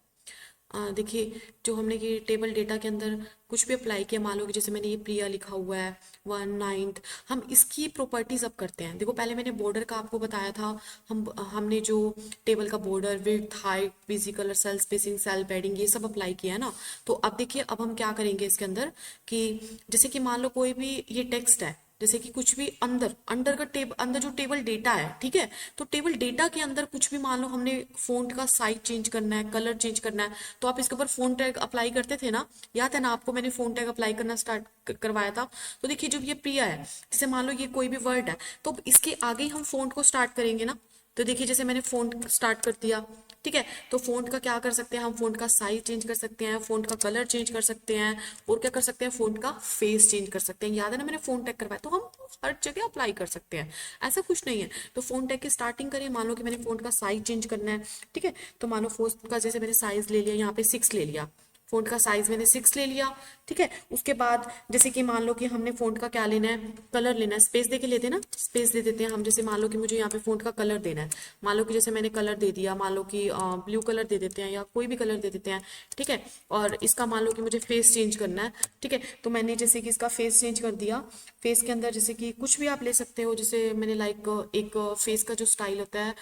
देखिए जो हमने ये टेबल डेटा के अंदर कुछ भी अप्लाई किया, मान लो कि जैसे मैंने ये प्रिया लिखा हुआ है 1/9, हम इसकी प्रॉपर्टीज अब करते हैं। देखो पहले मैंने बॉर्डर का आपको बताया था, हमने जो टेबल का border, width, height, BG colour, cell spacing, cell padding, ये सब अप्लाई किया है ना। तो अब देखिए अब हम क्या करेंगे इसके अंदर कि जैसे कि मान लो कोई भी ये टेक्स्ट है, जैसे कि कुछ भी अंदर अंडर का टेबल, अंदर जो टेबल डेटा है, ठीक है, तो टेबल डेटा के अंदर कुछ भी मान लो हमने फोंट का साइज चेंज करना है, कलर चेंज करना है, तो आप इसके ऊपर फोन टैग अप्लाई करते थे ना, याद है ना आपको, मैंने फोन टैग अप्लाई करना स्टार्ट करवाया था। तो देखिए जब ये प्रिया है, जैसे मान लो ये कोई भी वर्ड है, तो इसके आगे ही हम फोंट को स्टार्ट करेंगे ना। तो देखिए जैसे मैंने फोन स्टार्ट कर दिया, ठीक है। तो फ़ॉन्ट का क्या कर सकते हैं हम, फ़ॉन्ट का साइज चेंज कर सकते हैं, फ़ॉन्ट का कलर चेंज कर सकते हैं, और क्या कर सकते हैं, फ़ॉन्ट का फेस चेंज कर सकते हैं। याद है ना मैंने फ़ॉन्ट टैग करवाया, तो हम हर जगह अप्लाई कर सकते हैं, ऐसा कुछ नहीं है। तो फ़ॉन्ट टैग की स्टार्टिंग करिए, मान लो कि मैंने फ़ॉन्ट का साइज चेंज करना है, ठीक है। तो मान लो फ़ॉन्ट का जैसे मैंने साइज ले लिया, यहाँ पे 6 ले लिया, फ़ॉन्ट का साइज मैंने 6 ले लिया, ठीक है। उसके बाद जैसे कि मान लो कि हमने फ़ॉन्ट का क्या लेना है, कलर लेना है, स्पेस दे के लेते हैं ना, स्पेस दे देते हैं हम। जैसे मान लो कि मुझे यहाँ पे फ़ॉन्ट का कलर देना है, मान लो कि जैसे मैंने कलर दे दिया, मान लो कि ब्लू कलर दे देते हैं या कोई भी कलर दे देते हैं, ठीक है। और इसका मान लो कि मुझे फेस चेंज करना है, ठीक है। तो मैंने जैसे कि इसका फेस चेंज कर दिया, फेस के अंदर जैसे कि कुछ भी आप ले सकते हो, जैसे मैंने लाइक एक फेस का जो स्टाइल होता है,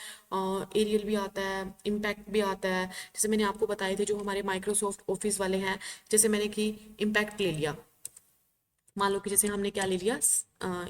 एरियल भी आता है, इम्पैक्ट भी आता है, जैसे मैंने आपको बताए थे जो हमारे माइक्रोसॉफ्ट ऑफिस वाले हैं। जैसे मैंने कि इम्पैक्ट ले लिया, मान लो कि जैसे हमने क्या ले लिया,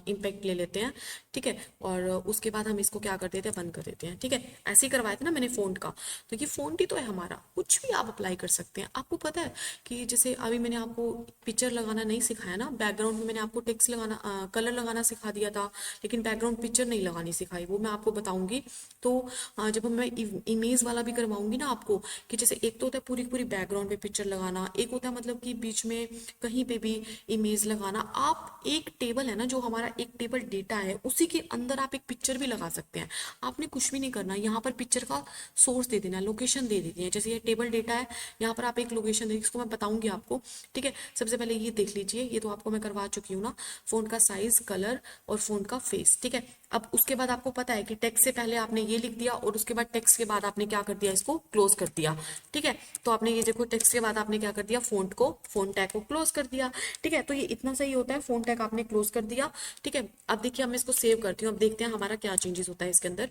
इम्पैक्ट ले लेते हैं, ठीक है। और उसके बाद हम इसको क्या कर देते हैं, बंद कर देते हैं, ठीक है। ऐसे ही करवाया था ना मैंने फ़ॉन्ट का। तो ये फ़ॉन्ट ही तो है हमारा, कुछ भी आप अप्लाई कर सकते हैं। आपको पता है कि जैसे अभी मैंने आपको पिक्चर लगाना नहीं सिखाया ना, बैकग्राउंड में मैंने आपको टेक्स्ट लगाना, कलर लगाना सिखा दिया था, लेकिन बैकग्राउंड पिक्चर नहीं लगानी सिखाई, वो मैं आपको बताऊंगी। तो जब मैं इमेज वाला भी करवाऊंगी ना आपको, कि जैसे एक तो होता है पूरी पूरी बैकग्राउंड पे पिक्चर लगाना, एक होता है मतलब कि बीच में कहीं पे भी इमेज लगाना। आप एक टेबल है ना, जो हमारा एक टेबल डेटा है, उसी के अंदर आप एक पिक्चर भी लगा सकते हैं। आपने कुछ भी नहीं करना, यहाँ पर पिक्चर का सोर्स दे देना है, लोकेशन दे देनी है। जैसे ये टेबल डेटा है, यहाँ पर आप एक लोकेशन दे, इसको मैं बताऊंगी आपको, ठीक है। सबसे पहले ये देख लीजिए, ये तो आपको मैं करवा चुकी हूँ ना, फ़ॉन्ट का साइज, कलर और फ़ॉन्ट का फेस, ठीक है। अब उसके बाद आपको पता है कि टेक्स्ट से पहले आपने ये लिख दिया, और उसके बाद टेक्स्ट के बाद आपने क्या कर दिया, इसको क्लोज कर दिया, ठीक है। तो आपने ये देखो, टेक्स्ट के बाद आपने क्या कर दिया, फ़ॉन्ट टैग को क्लोज कर दिया, ठीक है। तो ये इतना सही होता है, फ़ॉन्ट टैग आपने क्लोज कर दिया, ठीक है। अब देखिए, मैं इसको सेव करती हूँ, अब देखते हैं हमारा क्या चेंजेस होता है इसके अंदर।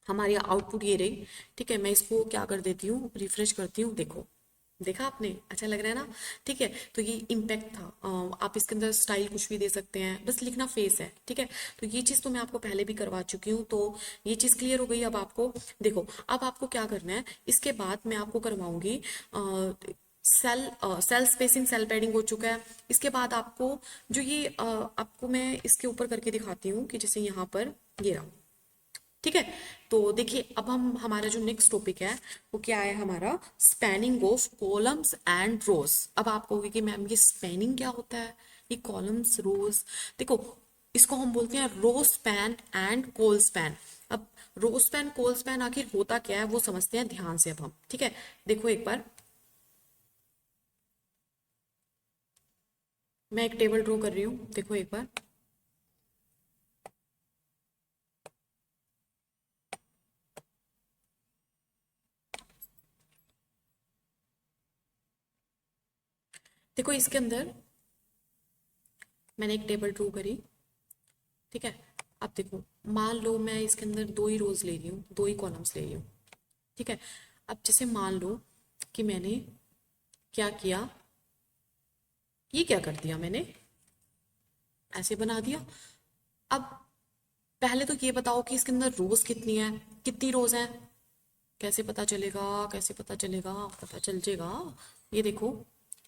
हमारी आउटपुट ये रही, ठीक है। मैं इसको क्या कर देती हूँ, रिफ्रेश करती हूँ, देखो, देखा आपने, अच्छा लग रहा है ना, ठीक है। तो ये इम्पैक्ट था, आप इसके अंदर स्टाइल कुछ भी दे सकते हैं, बस लिखना फेस है, ठीक है। तो ये चीज़ तो मैं आपको पहले भी करवा चुकी हूँ, तो ये चीज़ क्लियर हो गई। अब आपको देखो, अब आपको क्या करना है, इसके बाद मैं आपको करवाऊंगी सेल स्पेसिंग, सेल पैडिंग हो चुका है। इसके बाद आपको जो ये आपको मैं इसके ऊपर करके दिखाती हूँ, कि जैसे यहाँ पर ये रहा, ठीक है। तो देखिए, अब हम हमारा जो नेक्स्ट टॉपिक है वो क्या है, हमारा स्पैनिंग ऑफ कॉलम्स एंड रोज। अब आप कहोगे कि मैम ये स्पैनिंग क्या होता है, ये कॉलम्स रोज, देखो इसको हम बोलते हैं row span and col span. अब रो स्पैन कॉल स्पैन आखिर होता क्या है वो समझते हैं ध्यान से अब हम, ठीक है। देखो एक बार मैं एक टेबल ड्रॉ कर रही हूँ, देखो एक बार, देखो इसके अंदर मैंने एक टेबल ड्रॉ करी, ठीक है। अब देखो, मान लो मैं इसके अंदर दो ही रोज ले रही हूँ, दो ही कॉलम्स ले रही हूँ, ठीक है। अब जैसे मान लो कि मैंने क्या किया, ये क्या कर दिया मैंने, ऐसे बना दिया। अब पहले तो ये बताओ कि इसके अंदर रोज कितनी है, कितनी रोज है, कैसे पता चलेगा, कैसे पता चलेगा, पता चल जाएगा। ये देखो,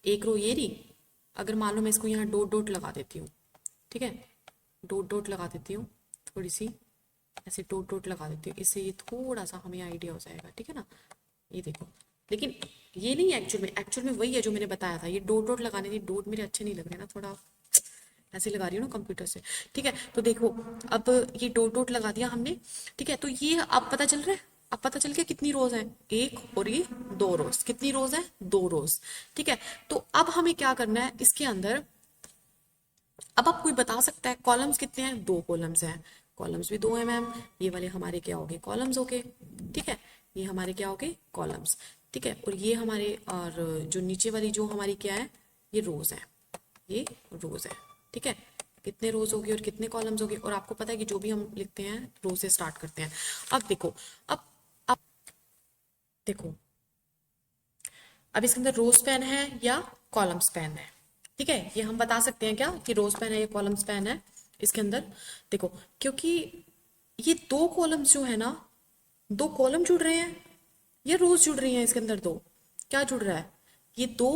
एक रो ये रही, अगर मान लो मैं इसको यहाँ डॉट डॉट लगा देती हूँ, ठीक है, डॉट डॉट लगा देती हूँ, थोड़ी सी ऐसे डॉट डॉट लगा देती हूँ, इससे ये थोड़ा सा हमें आइडिया हो जाएगा, ठीक है ना। ये देखो, लेकिन ये नहीं, एक्चुअल में वही है जो मैंने बताया था, ये डॉट डॉट लगाने की, डॉट मेरे अच्छे नहीं लग रहे ना, थोड़ा ऐसे लगा रही हूँ ना कंप्यूटर से, ठीक है। तो देखो, अब ये डॉट डॉट लगा दिया हमने, ठीक है। तो ये अब पता चल रहा है, अब पता चल गया कितनी रोज है, एक और ये दो रोज, कितनी रोज है, दो रोज, ठीक है। तो अब हमें क्या करना है इसके अंदर, अब आप कोई बता सकता है कॉलम्स कितने हैं, दो कॉलम्स हैं, कॉलम्स भी दो हैं मैम, ये वाले हमारे क्या हो गए, कॉलम्स हो गए, ठीक है। ये हमारे क्या हो गए, कॉलम्स, ठीक है। और ये हमारे, और जो नीचे वाली जो हमारी क्या है, ये रोज है, ये रोज है, ठीक है। कितने रोज होगी और कितने कॉलम्स होगी, और आपको पता है कि जो भी हम लिखते हैं रो से स्टार्ट करते हैं। अब देखो, अब देखो, अब इसके अंदर रो स्पैन है या कॉलम स्पैन है, ठीक है। ये हम बता सकते हैं क्या कि रो स्पैन है या कॉलम स्पैन है इसके अंदर, देखो, क्योंकि ये दो कॉलम्स जो है ना, दो कॉलम जुड़ रहे हैं या रोज जुड़ रही हैं, इसके अंदर दो क्या जुड़ रहा है, ये दो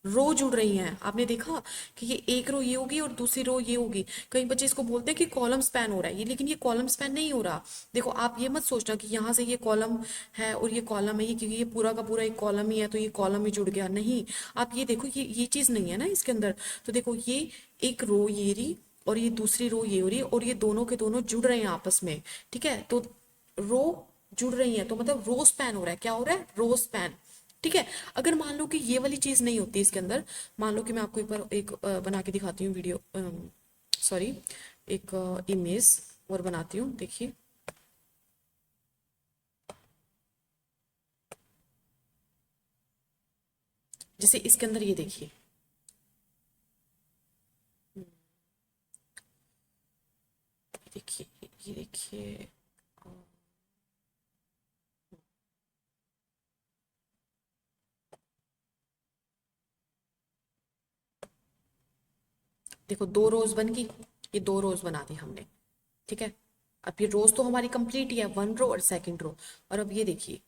रो जुड़ रही हैं। आपने देखा कि ये एक रो ये होगी और दूसरी रो ये होगी। कई बच्चे इसको बोलते हैं कि कॉलम स्पैन हो रहा है ये, लेकिन ये कॉलम स्पैन नहीं हो रहा। देखो आप ये मत सोचना कि यहाँ से ये कॉलम है और ये कॉलम है, ये क्योंकि ये पूरा का पूरा एक कॉलम ही है तो ये कॉलम ही जुड़ गया, नहीं। आप ये देखो ये चीज नहीं है ना इसके अंदर। तो देखो ये एक रो ये रही और ये दूसरी रो ये हो रही है और ये दोनों के दोनों जुड़ रहे हैं आपस में, ठीक है। तो रो जुड़ रही है तो मतलब रो स्पैन हो रहा है। क्या हो रहा है? रो स्पैन, ठीक है। अगर मान लो कि ये वाली चीज नहीं होती इसके अंदर, मान लो कि मैं आपको एक बार एक बना के दिखाती हूँ वीडियो, सॉरी एक इमेज और बनाती हूँ, देखिए। जैसे इसके अंदर ये देखिए, देखिए ये देखिए, देखो दो रोज बन गई, ये दो रोज बना दी हमने, ठीक है। अब ये रोज तो हमारी कंप्लीट ही है, वन रो और सेकंड रो। और अब ये देखिए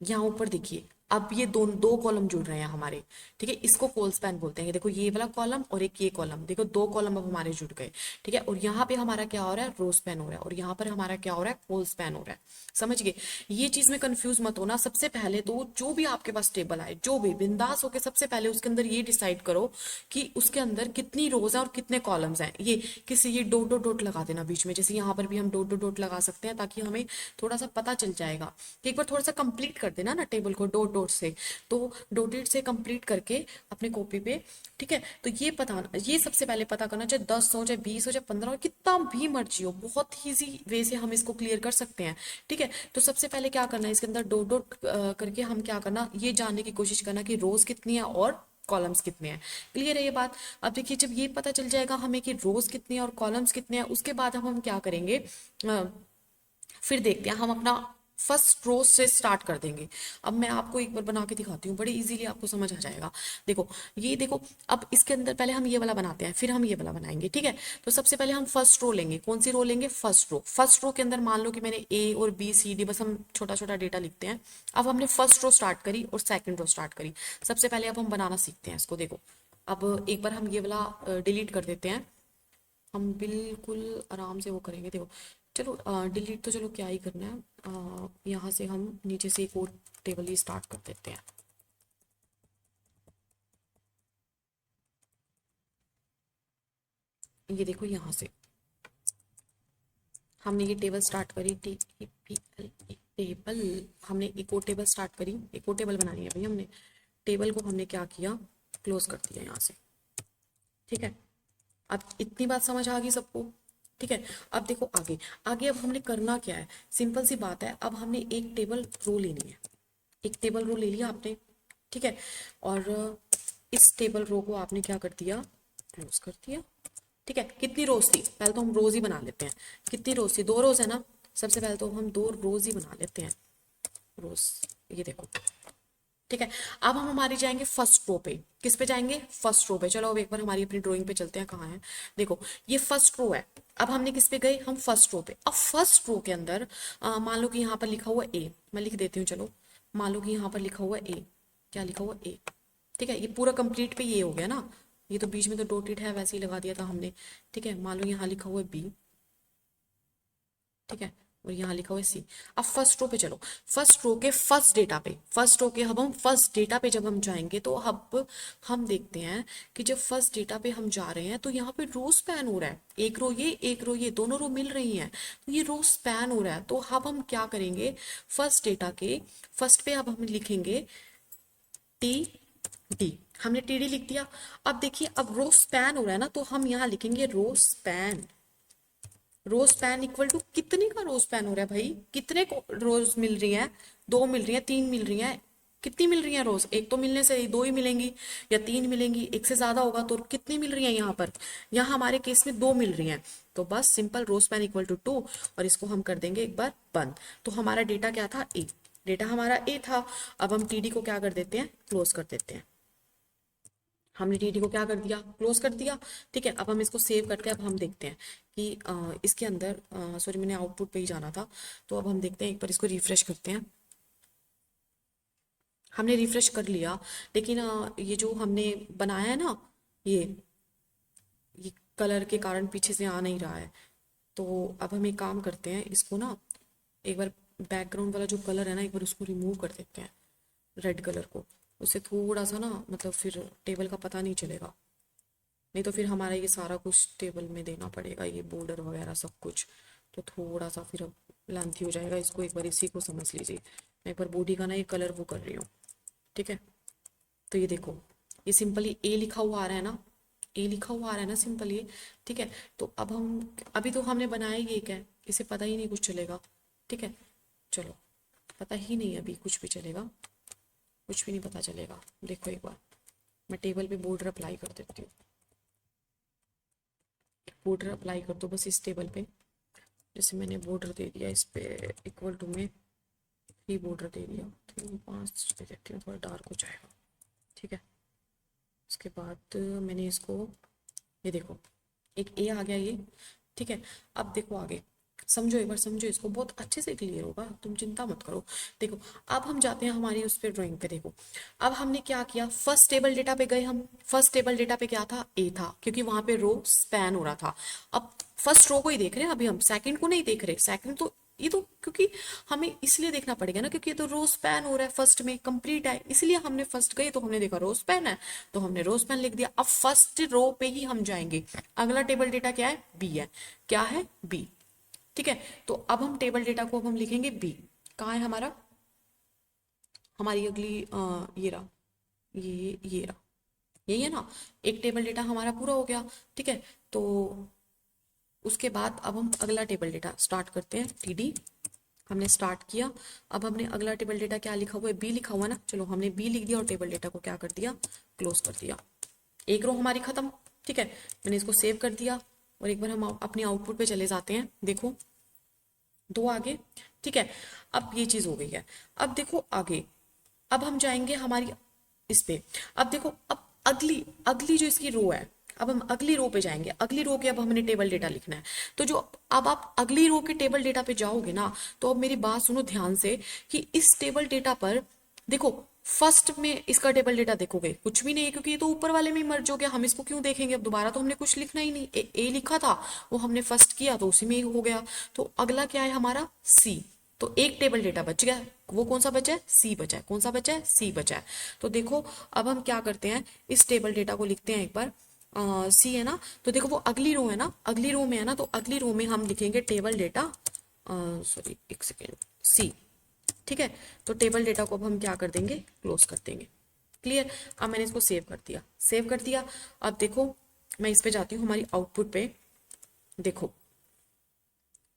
यहाँ ऊपर देखिए, अब ये दो कॉलम जुड़ रहे हैं हमारे, ठीक है। इसको कोल स्पैन बोलते हैं। देखो ये वाला कॉलम और एक ये कॉलम, देखो दो कॉलम अब हमारे जुड़ गए, ठीक है। और यहाँ पे हमारा क्या हो रहा है? रो स्पैन हो रहा है। और यहाँ पर हमारा क्या हो रहा है? कोल स्पैन हो रहा है। समझ गए? ये चीज में कंफ्यूज मत होना। सबसे पहले तो जो भी आपके पास टेबल आए, जो भी बिंदास होके सबसे पहले उसके अंदर ये डिसाइड करो कि उसके अंदर कितनी रोज है और कितने कॉलम्स हैं। ये किसी ये डॉट डॉट डॉट लगा देना बीच में, जैसे यहाँ पर भी हम डॉट डॉट डॉट लगा सकते हैं ताकि हमें थोड़ा सा पता चल जाएगा कि एक बार थोड़ा सा कंप्लीट कर देना ना टेबल को डॉट डॉट से। तो डॉटेड से कंप्लीट करके अपने कॉपी पे, ठीक है। तो ये पता, ये सबसे पहले पता करना, चाहे 10 हो चाहे 20 हो चाहे 15 हो, कितना भी मर्जी हो, बहुत ईजी वे से हम इसको क्लियर कर सकते हैं, ठीक है। तो सबसे पहले क्या करना है, इसके अंदर डॉट डॉट करके हम क्या करना, ये जानने की कोशिश करना कि रोज कितनी है और कॉलम्स कितने हैं। क्लियर है ये बात? अब देखिए जब ये पता चल जाएगा हमें कि रोज कितनी है और कॉलम्स कितने हैं, उसके बाद हम क्या करेंगे, फिर देखते हैं हम अपना फर्स्ट रो से स्टार्ट कर देंगे। अब मैं आपको एक बार बना के दिखाती हूँ, बड़े इजीली आपको समझ आ जाएगा। देखो ये देखो, अब इसके अंदर पहले हम ये वाला बनाते हैं फिर हम ये वाला बनाएंगे, ठीक है। तो सबसे पहले हम फर्स्ट रो लेंगे। कौन सी रो लेंगे? First row. फर्स्ट रो के अंदर मान लो कि मैंने ए और बी सी डी, बस हम छोटा छोटा डेटा लिखते हैं। अब हमने फर्स्ट रो स्टार्ट करी और सेकंड रो स्टार्ट करी। सबसे पहले अब हम बनाना सीखते हैं इसको। देखो अब एक बार हम ये वाला डिलीट कर देते हैं, हम बिल्कुल आराम से वो करेंगे। देखो चलो डिलीट तो चलो क्या ही करना है, यहाँ से हम नीचे से एक और टेबल ही स्टार्ट कर देते हैं। ये देखो यहाँ से हमने ये टेबल स्टार्ट करी, TEPL टेबल। हमने एक और टेबल स्टार्ट करी, एक और टेबल बनानी है भाई हमने। टेबल को हमने क्या किया, क्लोज कर दिया यहाँ से, ठीक है। अब इतनी बात समझ आ गई सबको? ठीक है। अब देखो आगे, आगे अब हमने करना क्या है, सिंपल सी बात है। अब हमने एक टेबल रो लेनी है, एक टेबल रो ले लिया आपने, ठीक है। और इस टेबल रो को आपने क्या कर दिया, क्लोज कर दिया, ठीक है। कितनी रोज थी, पहले तो हम रोज ही बना लेते हैं। कितनी रोज थी? दो रोज है ना। सबसे पहले तो हम दो रोज ही बना लेते हैं, रोज। ये देखो, ठीक है। अब हम हमारी जाएंगे फर्स्ट रो पे। किस पे जाएंगे? फर्स्ट रो पे। चलो अब एक बार हमारी अपनी ड्राइंग पे चलते हैं, कहाँ है। देखो ये फर्स्ट रो है। अब हमने किस पे गए, हम फर्स्ट रो पे। अब फर्स्ट रो के अंदर मान लो कि यहाँ पर लिखा हुआ ए, मैं लिख देती हूँ चलो। मान लो कि यहाँ पर लिखा हुआ ए, क्या लिखा हुआ ए, ठीक है। ये पूरा कंप्लीट पे ये हो गया ना, ये तो बीच में तो डॉटेड है वैसे ही लगा दिया था हमने, ठीक है। मान लो यहाँ लिखा हुआ है बी, ठीक है। और यहाँ लिखा हुआ है सी। अब फर्स्ट रो पे चलो, फर्स्ट रो के फर्स्ट डेटा पे, फर्स्ट रो के अब हम फर्स्ट डेटा पे जब हम जाएंगे तो अब हम देखते हैं कि जब फर्स्ट डेटा पे हम जा रहे हैं तो यहाँ पे रो स्पैन हो रहा है। एक रो ये एक रो ये, दोनों रो मिल रही हैं तो ये रो स्पैन हो रहा है। तो अब हम क्या करेंगे, फर्स्ट डेटा के फर्स्ट पे अब हम लिखेंगे TD। हमने TD लिख दिया। अब देखिए अब रो स्पैन हो रहा है ना, तो हम यहाँ लिखेंगे row span. Row span equal to कितने का रो स्पैन हो रहा है भाई, कितने को रोज मिल रही हैं, दो मिल रही हैं, तीन मिल रही हैं, कितनी मिल रही हैं रोज? एक तो मिलने से दो ही मिलेंगी या तीन मिलेंगी, एक से ज्यादा होगा तो कितनी मिल रही है यहाँ पर? यहाँ हमारे केस में दो मिल रही हैं। तो बस simple row span equal to 2, और इसको हम कर देंगे एक बार बंद। तो हमारा डेटा क्या था, ए। डेटा हमारा ए था। अब हम TD को क्या कर देते हैं, क्लोज कर देते हैं। हमने TD को क्या कर दिया, क्लोज कर दिया, ठीक है। अब हम इसको सेव करके अब हम देखते हैं कि इसके अंदर, सॉरी मैंने आउटपुट पे ही जाना था। तो अब हम देखते हैं, एक बार इसको रिफ्रेश करते हैं। हमने रिफ्रेश कर लिया, लेकिन ये जो हमने बनाया है ना, ये कलर के कारण पीछे से आ नहीं रहा है। तो अब हम एक काम करते हैं, इसको ना एक बार बैकग्राउंड वाला जो कलर है ना, एक बार उसको रिमूव कर देते हैं, रेड कलर को। उससे थोड़ा सा ना मतलब फिर टेबल का पता नहीं चलेगा, नहीं तो फिर हमारा ये सारा कुछ टेबल में देना पड़ेगा, ये बॉर्डर वगैरह सब कुछ। तो थोड़ा सा फिर अब लेंथी हो जाएगा, इसको एक बार इसी को समझ लीजिए। मैं एक बार बॉडी का ना ये कलर वो कर रही हूँ, ठीक है। तो ये देखो, ये सिंपली ए लिखा हुआ आ रहा है ना, ए लिखा हुआ आ रहा है ना सिंपल ये, ठीक है। तो अब हम, अभी तो हमने बनाया ही एक है, इसे पता ही नहीं कुछ चलेगा, ठीक है। चलो, पता ही नहीं अभी कुछ भी चलेगा, कुछ भी नहीं पता चलेगा। देखो एक बार मैं टेबल पे बॉर्डर अप्लाई कर देती हूँ, बॉर्डर अप्लाई कर दो बस इस टेबल पे। जैसे मैंने बॉर्डर दे दिया इस पे, इक्वल टू में 3 बॉर्डर दे दिया, 5 दे देती हूँ, थोड़ा डार्क हो जाएगा, ठीक है। उसके बाद मैंने इसको, ये देखो एक ए आ गया ये, ठीक है। अब देखो आगे, समझो एक बार, समझो इसको, बहुत अच्छे से क्लियर होगा, तुम चिंता मत करो। देखो अब हम जाते हैं हमारी उस पे ड्राइंग पे। देखो अब हमने क्या किया, फर्स्ट टेबल डेटा पे गए हम। फर्स्ट टेबल डेटा पे क्या था, ए था, क्योंकि वहां पे रो स्पैन हो रहा था। अब फर्स्ट रो को ही देख रहे हैं अभी हम, सेकंड को नहीं देख रहे। सेकंड तो ये तो क्योंकि हमें इसलिए देखना पड़ेगा ना, क्योंकि ये तो रो स्पैन हो रहा है, फर्स्ट में कंप्लीट है, इसलिए हमने फर्स्ट गए तो हमने देखा रो स्पैन है, तो हमने रो स्पैन लिख दिया। अब फर्स्ट रो पे ही हम जाएंगे। अगला टेबल डेटा क्या है, बी है। क्या है, बी, ठीक है। तो अब हम टेबल डेटा को अब हम लिखेंगे बी। कहाँ है हमारा, हमारी अगली ये रहा, ये रहा, यही है ना। एक टेबल डेटा हमारा पूरा हो गया, ठीक है। तो उसके बाद अब हम अगला टेबल डेटा स्टार्ट करते हैं, टीडी हमने स्टार्ट किया। अब हमने अगला टेबल डेटा क्या लिखा हुआ है, बी लिखा हुआ है ना, चलो हमने बी लिख दिया और टेबल डेटा को क्या कर दिया, क्लोज कर दिया। एक रो हमारी खत्म, ठीक है। मैंने इसको सेव कर दिया और एक बार हम अपनी आउटपुट पे चले जाते हैं। देखो 2 आगे, ठीक है। अब ये चीज हो गई है। अब देखो आगे, अब हम जाएंगे हमारी इस पे। अब देखो, अब अगली अगली जो इसकी रो है, अब हम अगली रो पे जाएंगे। अगली रो के अब हमने टेबल डेटा लिखना है। तो जो अब आप अगली रो के टेबल डेटा पे जाओगे ना, तो अब मेरी बात सुनो ध्यान से, कि इस टेबल डेटा पर देखो, फर्स्ट में इसका टेबल डेटा देखोगे कुछ भी नहीं है, क्योंकि ये तो ऊपर वाले में ही मर्ज हो गया। हम इसको क्यों देखेंगे, अब दोबारा तो हमने कुछ लिखना ही नहीं। ए लिखा था, वो हमने फर्स्ट किया तो उसी में ही हो गया। तो अगला क्या है हमारा, सी। तो एक टेबल डेटा बच गया, वो कौन सा बचा है, सी बचा है। कौन सा बचा है, सी बचा है। तो देखो अब हम क्या करते हैं, इस टेबल डेटा को लिखते हैं एक बार, सी है ना। तो देखो वो अगली रो है ना, अगली रो में है ना, तो अगली रो में हम लिखेंगे टेबल डेटा, सॉरी एक सेकेंड, सी, ठीक है। तो टेबल डेटा को अब हम क्या कर देंगे, क्लोज कर देंगे। क्लियर। अब मैंने इसको सेव कर दिया, सेव कर दिया। अब देखो मैं इस पे जाती हूँ हमारी आउटपुट पे। देखो,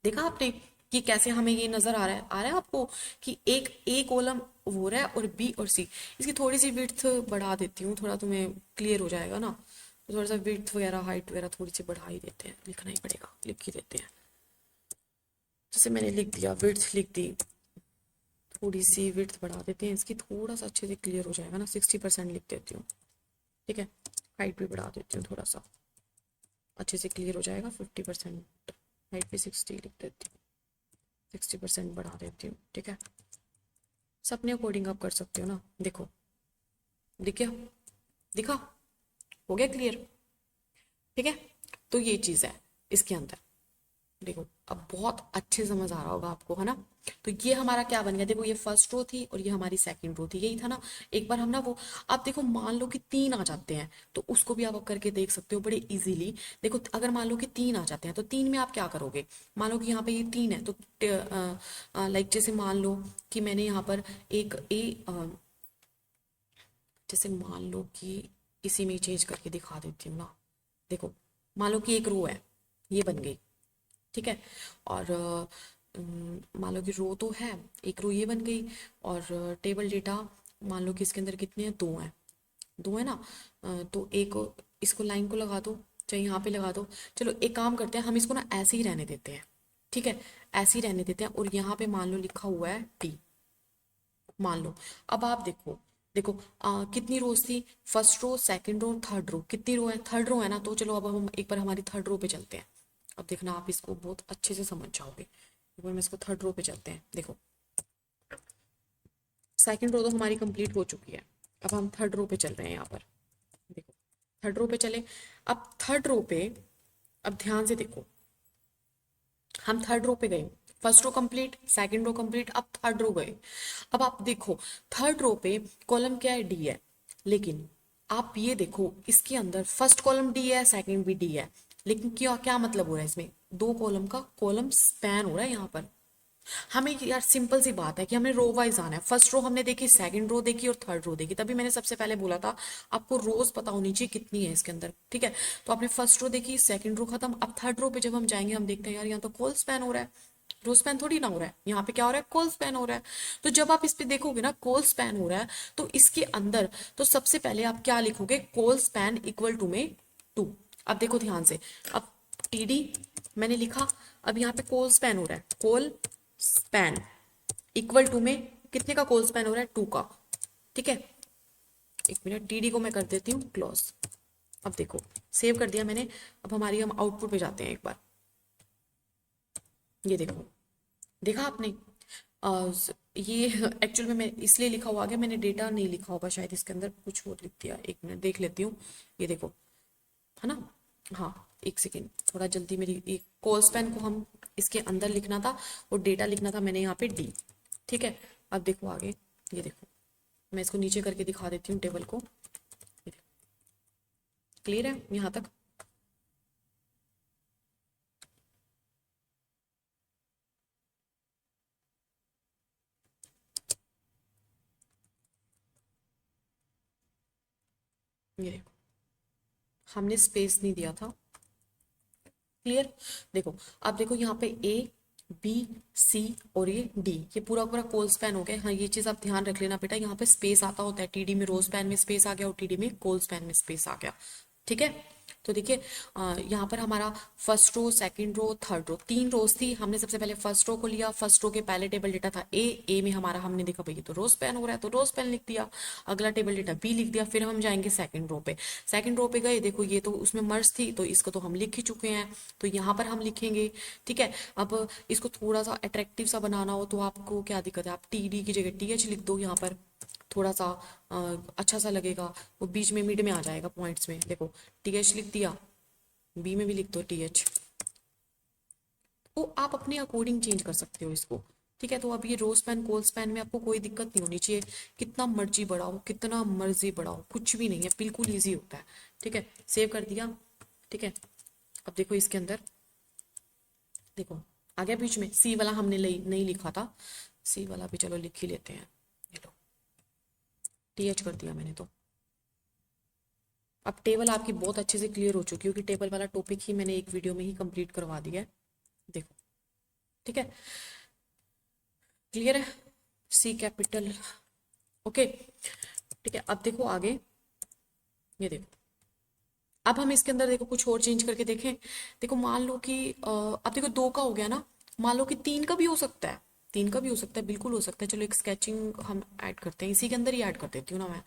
देखा आपने कि कैसे हमें ये नजर आ रहा है आपको, कि एक ए कॉलम हो रहा है और बी और सी। इसकी थोड़ी सी विड्थ बढ़ा देती हूँ, थोड़ा तुम्हें क्लियर हो जाएगा ना। तो थोड़ा सा विड्थ वगैरह, हाइट वगैरह थोड़ी सी बढ़ा ही देते हैं, लिखना ही पड़ेगा, लिख ही देते हैं। जैसे मैंने लिख दिया, विड्थ लिख दी, थोड़ी सी विड्थ बढ़ा देते हैं इसकी, थोड़ा सा अच्छे से क्लियर हो जाएगा ना। 60% लिख देती हूँ, ठीक है। हाइट भी बढ़ा देती हूँ, थोड़ा सा अच्छे से क्लियर हो जाएगा। 50%, हाइट भी 60 लिख देती हूँ, 60% बढ़ा देती हूँ, ठीक है। सब अपने अकॉर्डिंग आप कर सकते हो ना। देखो दिख गया, दिखा, हो गया क्लियर, ठीक है। तो ये चीज़ है इसके अंदर। देखो अब बहुत अच्छे समझ आ रहा होगा आपको, है ना। तो ये हमारा क्या बन गया, देखो ये फर्स्ट रो थी और ये हमारी सेकंड रो थी, यही था ना। एक बार हम ना वो, आप देखो मान लो कि 3 आ जाते हैं, तो उसको भी आप करके देख सकते हो बड़े इजीली। देखो अगर मान लो कि 3 आ जाते हैं, तो 3 में आप क्या करोगे। मान लो कि यहाँ पे ये 3 है, तो लाइक जैसे मान लो कि मैंने यहाँ पर एक ए, जैसे मान लो कि इसी में चेंज करके दिखा देती हूँ ना। देखो मान लो कि एक रो है, ये बन गई, ठीक है। और मान लो कि रो तो है, एक रो ये बन गई। और टेबल डेटा मान लो कि इसके अंदर कितने हैं, 2 हैं, 2 है ना। तो एक इसको लाइन को लगा दो, चाहे यहाँ पे लगा दो। चलो एक काम करते हैं, हम इसको ना ऐसे ही रहने देते हैं, ठीक है। ऐसे ही रहने देते हैं और यहाँ पे मान लो लिखा हुआ है टी, मान लो। अब आप देखो, देखो कितनी रोज थी, first row, second row, third row. कितनी रो है, थर्ड रो है ना। तो चलो अब हम एक बार हमारी थर्ड रो पे चलते हैं। अब देखना आप इसको बहुत अच्छे से समझ जाओगे। एक बार मैं इसको थर्ड रो पे चलते हैं। देखो सेकंड रो तो हमारी कंप्लीट हो चुकी है। अब हम थर्ड रो पे चल रहे हैं। यहाँ पर देखो, थर्ड रो पे चले। अब थर्ड रो पे, अब ध्यान से देखो, हम थर्ड रो पे गए। First row complete, second row complete, अब थर्ड रो गए। अब आप देखो, थर्ड रो पे कॉलम क्या है, डी है। लेकिन आप ये देखो, इसके अंदर फर्स्ट कॉलम डी है, सेकंड भी डी है। लेकिन क्या क्या मतलब हो रहा है इसमें, दो कॉलम का कॉलम स्पैन हो रहा है यहाँ पर। हमें यार सिंपल सी बात है कि हमें रो वाइज आना है। फर्स्ट रो हमने देखी, सेकंड रो देखी और थर्ड रो देखी। तभी मैंने सबसे पहले बोला था आपको रोज पता होनी चाहिए कितनी है इसके अंदर, ठीक है। तो आपने फर्स्ट रो देखी, सेकंड रो खत्म। अब थर्ड रो पे जब हम जाएंगे, हम देखते हैं यार यहाँ तो कॉल स्पैन हो रहा है, रो स्पैन थोड़ी ना हो रहा है। यहाँ पे क्या हो रहा है, कॉल स्पैन हो रहा है। तो जब आप इस पे देखोगे ना कॉल स्पैन हो रहा है, तो इसके अंदर तो सबसे पहले आप क्या लिखोगे, कॉल स्पैन इक्वल टू में 2। अब देखो ध्यान से, अब टीडी मैंने लिखा। अब यहाँ पे कॉल स्पैन हो रहा है, कॉल स्पैन इक्वल टू में कितने का कॉल स्पैन हो रहा है, 2 का, ठीक है। एक मिनट, टीडी को मैं कर देती हूँ क्लोज। अब देखो, सेव कर दिया मैंने। अब हम आउटपुट पे जाते हैं एक बार। ये देखो, देखा आपने, ये एक्चुअल में मैं इसलिए लिखा हुआ आ गया, मैंने डेटा नहीं लिखा होगा शायद, इसके अंदर कुछ और लिख दिया। एक मिनट देख लेती हूँ। ये देखो, है ना, हाँ, एक सेकेंड, थोड़ा जल्दी, मेरी एक कॉल स्पैन को हम इसके अंदर लिखना था और डेटा लिखना था मैंने यहाँ पे डी, ठीक है। अब देखो आगे, ये देखो, मैं इसको नीचे करके दिखा देती हूँ टेबल को। क्लियर है यहाँ तक। ये देखो, हमने स्पेस नहीं दिया था। क्लियर। देखो, अब देखो यहाँ पे ए, बी, सी और ये डी, ये पूरा पूरा कोल स्पैन हो गया। हाँ, ये चीज आप ध्यान रख लेना बेटा, यहाँ पे स्पेस आता होता है। टीडी में रो स्पैन में स्पेस आ गया और टीडी में कोल स्पैन में स्पेस आ गया, ठीक है। तो देखिए, यहाँ पर हमारा first row, second row, third row, 3 rows थी। हमने सबसे पहले फर्स्ट रो को लिया। फर्स्ट रो के पहले टेबल डेटा था ए में हमारा, हमने देखा भाई ये तो रो स्पैन हो रहा है, तो रो स्पैन लिख दिया। अगला टेबल डेटा बी लिख दिया। फिर हम जाएंगे सेकंड रो पे। सेकंड रो पे गए, देखो ये तो उसमें मर्ज थी, तो इसको तो हम लिख ही चुके हैं, तो यहाँ पर हम लिखेंगे, ठीक है। अब इसको थोड़ा सा अट्रैक्टिव सा बनाना हो तो आपको क्या दिक्कत है, आप टी डी की जगह टी एच लिख दो। यहाँ पर थोड़ा सा अच्छा सा लगेगा, वो बीच में मिड में आ जाएगा पॉइंट्स में। देखो, टी एच लिख दिया, बी में भी लिख दो टी एच। तो आप अपने अकॉर्डिंग चेंज कर सकते हो इसको, ठीक है। तो अब ये रो स्पैन, कोल स्पैन में आपको कोई दिक्कत नहीं होनी चाहिए। कितना मर्जी बढ़ाओ, कितना मर्जी बढ़ाओ, कुछ भी नहीं है, बिल्कुल ईजी होता है, ठीक है। सेव कर दिया, ठीक है। अब देखो इसके अंदर, देखो आ गया बीच में। सी वाला हमने नहीं लिखा था, सी वाला भी चलो लिख ही लेते हैं। ये लो, टी एच कर दिया मैंने तो। अब टेबल आपकी बहुत अच्छे से क्लियर हो चुकी है, क्योंकि टेबल वाला टॉपिक ही मैंने एक वीडियो में ही कंप्लीट करवा दिया है। देखो, ठीक है, क्लियर है। सी कैपिटल, ओके, ठीक है। अब देखो आगे, ये देखो, अब हम इसके अंदर देखो कुछ और चेंज करके देखें। देखो, मान लो कि अब देखो 2 का हो गया ना, मान लो कि 3 का भी हो सकता है, 3 का भी हो सकता है, बिल्कुल हो सकता है। चलो एक स्केचिंग हम ऐड करते हैं, इसी के अंदर ही ऐड कर देती हूँ ना मैं,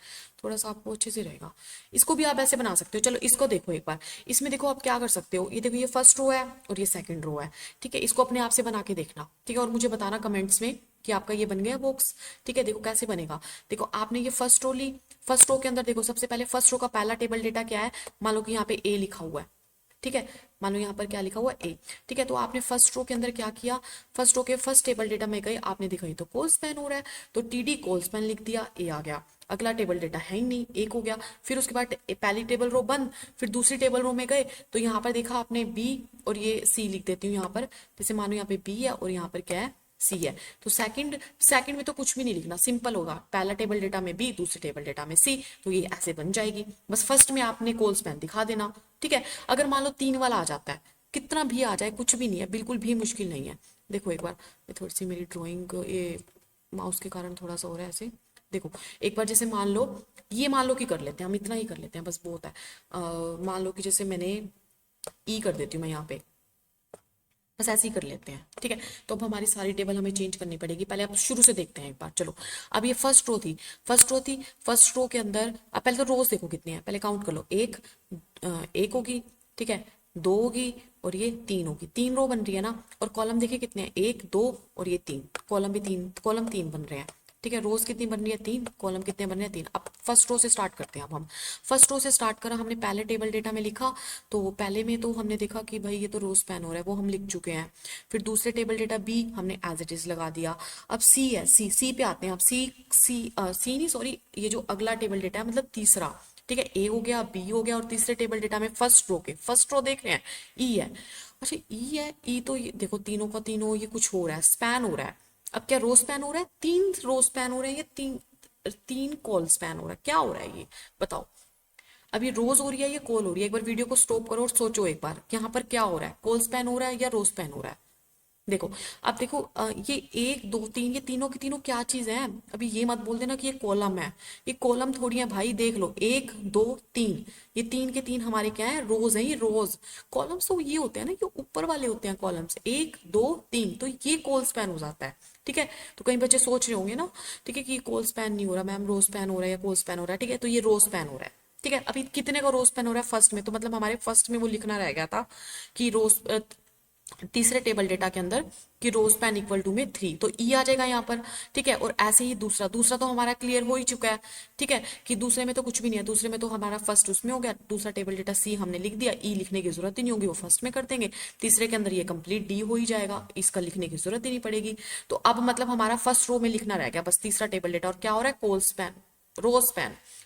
थोड़ा सा आपको अच्छे से रहेगा। इसको भी आप ऐसे बना सकते हो। चलो इसको देखो एक बार, इसमें देखो आप क्या कर सकते हो। ये देखो, ये फर्स्ट रो है और ये सेकंड रो है, ठीक है। इसको अपने आप से बना के देखना, ठीक है, और मुझे बताना कमेंट्स में कि आपका ये बन गया बॉक्स, ठीक है। देखो कैसे बनेगा। देखो, आपने ये फर्स्ट रो ली। फर्स्ट रो के अंदर देखो, सबसे पहले फर्स्ट रो का पहला टेबल डेटा क्या है, मान लो कि यहाँ पे ए लिखा हुआ है, ठीक है। मान लो यहाँ पर क्या लिखा हुआ है, ए, ठीक है। तो आपने फर्स्ट रो के अंदर क्या किया, फर्स्ट रो के फर्स्ट टेबल डेटा में गए, आपने देखा ये तो कोल स्पैन हो रहा है, तो टीडी कोल स्पैन लिख दिया, ए आ गया। अगला टेबल डेटा है ही नहीं, एक हो गया। फिर उसके बाद पहली टेबल रो बंद, फिर दूसरी टेबल रो में गए, तो यहाँ पर देखा आपने बी और ये सी लिख देती हूँ यहाँ पर। जैसे मानो यहाँ पे बी है और यहाँ पर क्या है, सी है। तो सेकंड सेकंड में तो कुछ भी नहीं लिखना, सिंपल होगा। पहला टेबल डेटा में बी, दूसरे टेबल डेटा में सी, तो ये ऐसे बन जाएगी। बस फर्स्ट में आपने कोल स्पैन दिखा देना, ठीक है। अगर मान लो 3 वाला आ जाता है, कितना भी आ जाए, कुछ भी नहीं है, बिल्कुल भी मुश्किल नहीं है। देखो एक बार, मैं थोड़ी सी, मेरी ड्राइंग ये माउस के कारण थोड़ा सा हो रहा है ऐसे। देखो एक बार, जैसे मान लो, ये मान लो कि कर लेते हैं हम, इतना ही कर लेते हैं बस, बहुत है। मान लो कि जैसे मैंने ई कर देती हूँ मैं यहाँ पे, बस ऐसे ही कर लेते हैं, ठीक है। तो अब हमारी सारी टेबल हमें चेंज करनी पड़ेगी। पहले आप शुरू से देखते हैं एक बार, चलो। अब ये फर्स्ट रो थी, फर्स्ट रो थी, फर्स्ट रो के अंदर अब पहले तो रोज देखो कितनी है, पहले काउंट कर लो। एक होगी, ठीक है, 2 होगी और ये 3 होगी। 3 रो बन रही है ना, और कॉलम देखिए कितने हैं, 1 2 और ये 3, कॉलम भी 3, कॉलम 3 बन रहे हैं, ठीक है, रोज कितनी बननी है 3, कॉलम कितने बनने हैं 3। अब फर्स्ट रो से स्टार्ट करते हैं। अब हम फर्स्ट रो से स्टार्ट करा, हमने पहले टेबल डेटा में लिखा, तो पहले में तो हमने देखा कि भाई ये तो रो स्पैन हो रहा है, वो हम लिख चुके हैं। फिर दूसरे टेबल डेटा बी हमने एज इट इज लगा दिया। अब सी है, सी पे आते हैं। अब सी नहीं सॉरी, ये जो अगला टेबल डेटा है मतलब तीसरा, ठीक है, ए हो गया, बी हो गया, और तीसरे टेबल डेटा में फर्स्ट रो देख रहे हैं, ई है। अच्छा ई है, ई तो ये देखो तीनों का तीनों ये कुछ हो रहा है, स्पैन हो रहा है। अब क्या रो स्पैन हो रहा है, 3 रो स्पैन हो रहे हैं, या 3 कॉल स्पैन हो रहा है, क्या हो रहा है ये बताओ। अब ये रोज हो रही है, ये कॉल हो रही है, एक बार वीडियो को स्टॉप करो और सोचो एक बार यहाँ पर क्या हो रहा है, कॉल स्पैन हो रहा है या रो स्पैन हो रहा है। देखो, अब देखो ये 1 2 3 ये तीनों की तीनों क्या चीज है। अभी ये मत बोल देना कि ये कॉलम है, ये कॉलम थोड़ी है भाई, देख लो 1 2 3, ये 3 के 3 हमारे क्या है, रोज है, ये रोज। कॉलम्स तो ये होते हैं ना, ये ऊपर वाले होते हैं कॉलम्स, 1 2 3, तो ये कॉल स्पैन हो जाता है। ठीक है, तो कई बच्चे सोच रहे होंगे ना, ठीक है, कि कॉल स्पैन नहीं हो रहा मैम, रोज स्पैन हो रहा है या कॉल स्पैन हो रहा है। ठीक है, तो ये रोज स्पैन हो रहा है। ठीक है, अभी कितने का रोज स्पैन हो रहा है फर्स्ट में, तो मतलब हमारे फर्स्ट में वो लिखना रह गया था कि रोज तीसरे टेबल डेटा के अंदर कि रो स्पैन इक्वल टू में 3, तो ई आ जाएगा यहाँ पर। ठीक है, और ऐसे ही दूसरा दूसरा तो हमारा क्लियर हो ही चुका है। ठीक है, कि दूसरे में तो कुछ भी नहीं है, दूसरे में तो हमारा फर्स्ट उसमें हो गया, दूसरा टेबल डेटा सी हमने लिख दिया, ई लिखने की जरूरत ही नहीं होगी, वो फर्स्ट में कर देंगे। तीसरे के अंदर ये कंप्लीट डी हो ही जाएगा, इसका लिखने की जरूरत ही नहीं पड़ेगी। तो अब मतलब हमारा फर्स्ट रो में लिखना रह गया बस तीसरा टेबल डेटा, और क्या हो रहा है, col span,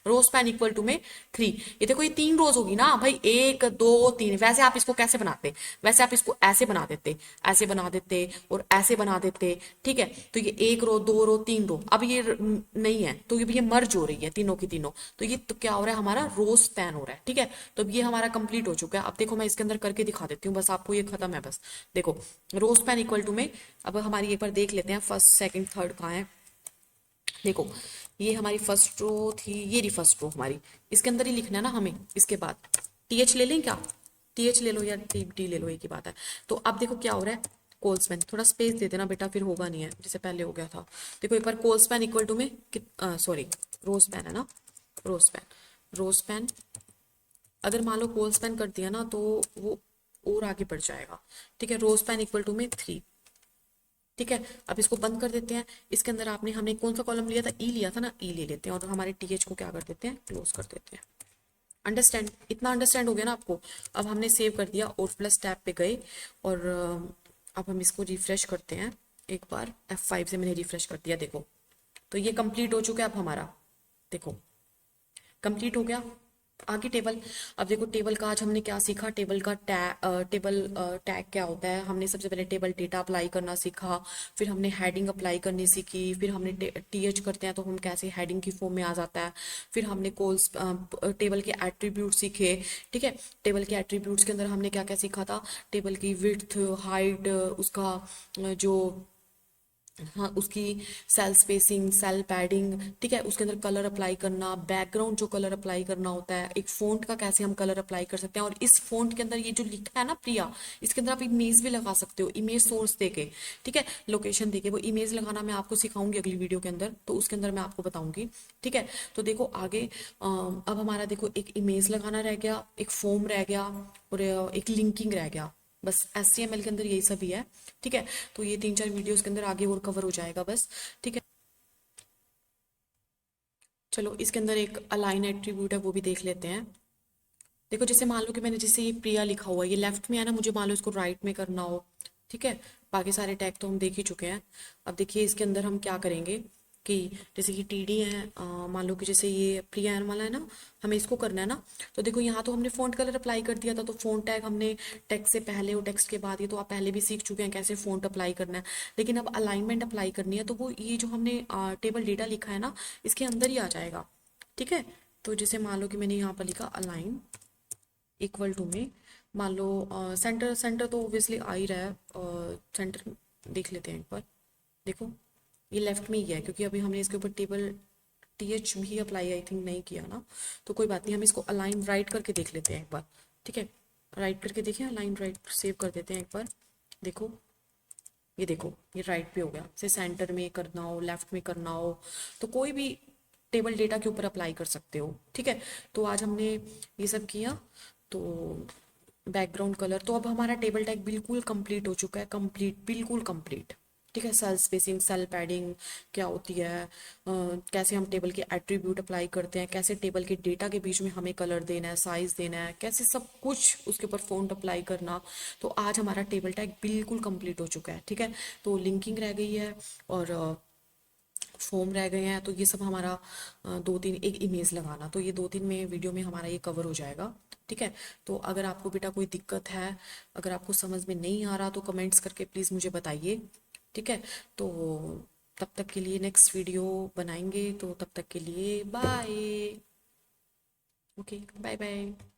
row span equal to में 3। ये देखो ये 3 रोज होगी ना भाई, 1 2 3। वैसे आप इसको कैसे बनाते, वैसे आप इसको ऐसे बना देते, ऐसे बना देते और ऐसे बना देते। ठीक है, तो ये 1 रो 2 रो 3 रो, अब ये नहीं है, तो ये मर्ज हो रही है तीनों की तीनों, तो ये तो क्या हो रहा है, हमारा रो स्पैन हो रहा है। ठीक है, तो अब ये हमारा कंप्लीट हो चुका है। अब देखो मैं इसके अंदर करके दिखा देती हूँ, बस आपको ये खत्म है बस। देखो रो स्पैन इक्वल टू में, अब हमारी एक बार देख लेते हैं फर्स्ट सेकंड थर्ड कहाँ है। देखो ये हमारी फर्स्ट रो थी, ये रही फर्स्ट रो हमारी, इसके अंदर ही लिखना है ना हमें। इसके बाद टीएच ले लें क्या, टीएच ले लो या टी टी ले लो, एक ही बात है। तो अब देखो क्या हो रहा है, कोल्समैन, थोड़ा स्पेस दे देना बेटा, फिर होगा नहीं है जैसे पहले हो गया था। देखो एक बार कोल्समैन इक्वल टू में सॉरी रोजपैन है ना, रोजपैन, रोजपैन अगर मान लो कोल्सपैन कर दिया ना तो वो और आगे बढ़ जाएगा। ठीक है, रोजपैन इक्वल टू में 3। ठीक है, अब इसको बंद कर देते हैं। इसके अंदर आपने हमने कौन सा कॉलम लिया था, ई लिया था ना, ई ले लेते हैं और हमारे टीएच को क्या कर देते हैं, क्लोज कर देते हैं। अंडरस्टैंड, इतना अंडरस्टैंड हो गया ना आपको। अब हमने सेव कर दिया और प्लस टैब पे गए, और अब हम इसको रिफ्रेश करते हैं एक बार, F5 से मैंने रिफ्रेश कर दिया। देखो तो ये कंप्लीट हो चुका है अब हमारा, देखो कंप्लीट हो गया। आगे टेबल, अब देखो टेबल का आज हमने क्या सीखा, टेबल का टैग क्या होता है। हमने सबसे पहले टेबल डेटा अप्लाई करना सीखा, फिर हमने हेडिंग अप्लाई करनी सीखी, फिर हमने टीएच करते हैं तो हम कैसे हेडिंग की फॉर्म में आ जाता है। फिर हमने कोल्स टेबल के एट्रीब्यूट सीखे। ठीक है, टेबल के एट्रीब्यूट्स के अंदर हमने क्या क्या सीखा था, टेबल की विड्थ हाइट, उसका जो हाँ उसकी सेल स्पेसिंग, सेल पैडिंग। ठीक है, उसके अंदर कलर अप्लाई करना, बैकग्राउंड जो कलर अप्लाई करना होता है, एक फोंट का कैसे हम कलर अप्लाई कर सकते हैं। और इस फोंट के अंदर ये जो लिखा है ना प्रिया, इसके अंदर आप इमेज भी लगा सकते हो, इमेज सोर्स देके। ठीक है, लोकेशन देके वो इमेज लगाना मैं आपको सिखाऊंगी अगली वीडियो के अंदर, तो उसके अंदर मैं आपको बताऊंगी। ठीक है, तो देखो आगे अब हमारा देखो एक इमेज लगाना रह गया, एक फॉर्म रह गया, और एक लिंकिंग रह गया। बस HTML के अंदर यही सब ही है। ठीक है, तो ये 3 4 वीडियोस के अंदर आगे और कवर हो जाएगा बस। ठीक है, चलो इसके अंदर एक अलाइन एट्रीब्यूट है वो भी देख लेते हैं। देखो जैसे मान लो कि मैंने जैसे ये प्रिया लिखा हुआ है, ये लेफ्ट में है ना, मुझे मान लो इसको राइट में करना हो। ठीक है, बाकी सारे टैग तो हम देख ही चुके हैं। अब देखिए इसके अंदर हम क्या करेंगे कि जैसे कि टीडी है, मान लो कि जैसे ये प्रिया वाला है ना, हमें इसको करना है ना। तो देखो यहाँ तो हमने फ़ॉन्ट कलर अप्लाई कर दिया था, तो फ़ॉन्ट टैग हमने टेक्स्ट से पहले और टेक्स्ट के बाद, ये तो आप पहले भी सीख चुके हैं कैसे फ़ॉन्ट अप्लाई करना है। लेकिन अब अलाइनमेंट अप्लाई करनी है, तो वो ये जो हमने टेबल डेटा लिखा है ना, इसके अंदर ही आ जाएगा। ठीक है, तो जैसे मान लो कि मैंने यहाँ पर लिखा अलाइन इक्वल टू में, मान लो सेंटर, सेंटर तो ऑब्वियसली आ ही रहा है, सेंटर देख लेते हैं एक बार। देखो ये लेफ्ट में ही है, क्योंकि अभी हमने इसके ऊपर टेबल टीएच भी अप्लाई आई थिंक नहीं किया ना, तो कोई बात नहीं, हम इसको अलाइन राइट करके देख लेते हैं एक बार। ठीक है, राइट करके देखें, अलाइन राइट सेव कर देते हैं एक बार। देखो ये देखो ये राइट पे हो गया, से सेंटर में करना हो, लेफ्ट में करना हो, तो कोई भी टेबल डेटा के ऊपर अप्लाई कर सकते हो। ठीक है, तो आज हमने ये सब किया। तो बैकग्राउंड कलर, तो अब हमारा टेबल टैग बिल्कुल कंप्लीट हो चुका है, कंप्लीट, बिल्कुल कंप्लीट। ठीक है, सेल स्पेसिंग, सेल पैडिंग क्या होती है, कैसे हम टेबल के एट्रीब्यूट अप्लाई करते हैं, कैसे टेबल के डेटा के बीच में हमें कलर देना है, साइज देना है, कैसे सब कुछ उसके ऊपर फॉन्ट अप्लाई करना। तो आज हमारा टेबल टैग बिल्कुल कंप्लीट हो चुका है। ठीक है, तो लिंकिंग रह गई है और फॉर्म रह गए हैं। तो ये सब हमारा दो तीन, एक इमेज लगाना, तो ये दो तीन में वीडियो में हमारा ये कवर हो जाएगा। ठीक है, तो अगर आपको बेटा कोई दिक्कत है, अगर आपको समझ में नहीं आ रहा तो कमेंट्स करके प्लीज़ मुझे बताइए। ठीक है, तो तब तक के लिए नेक्स्ट वीडियो बनाएंगे, तो तब तक के लिए बाय। Okay, bye bye.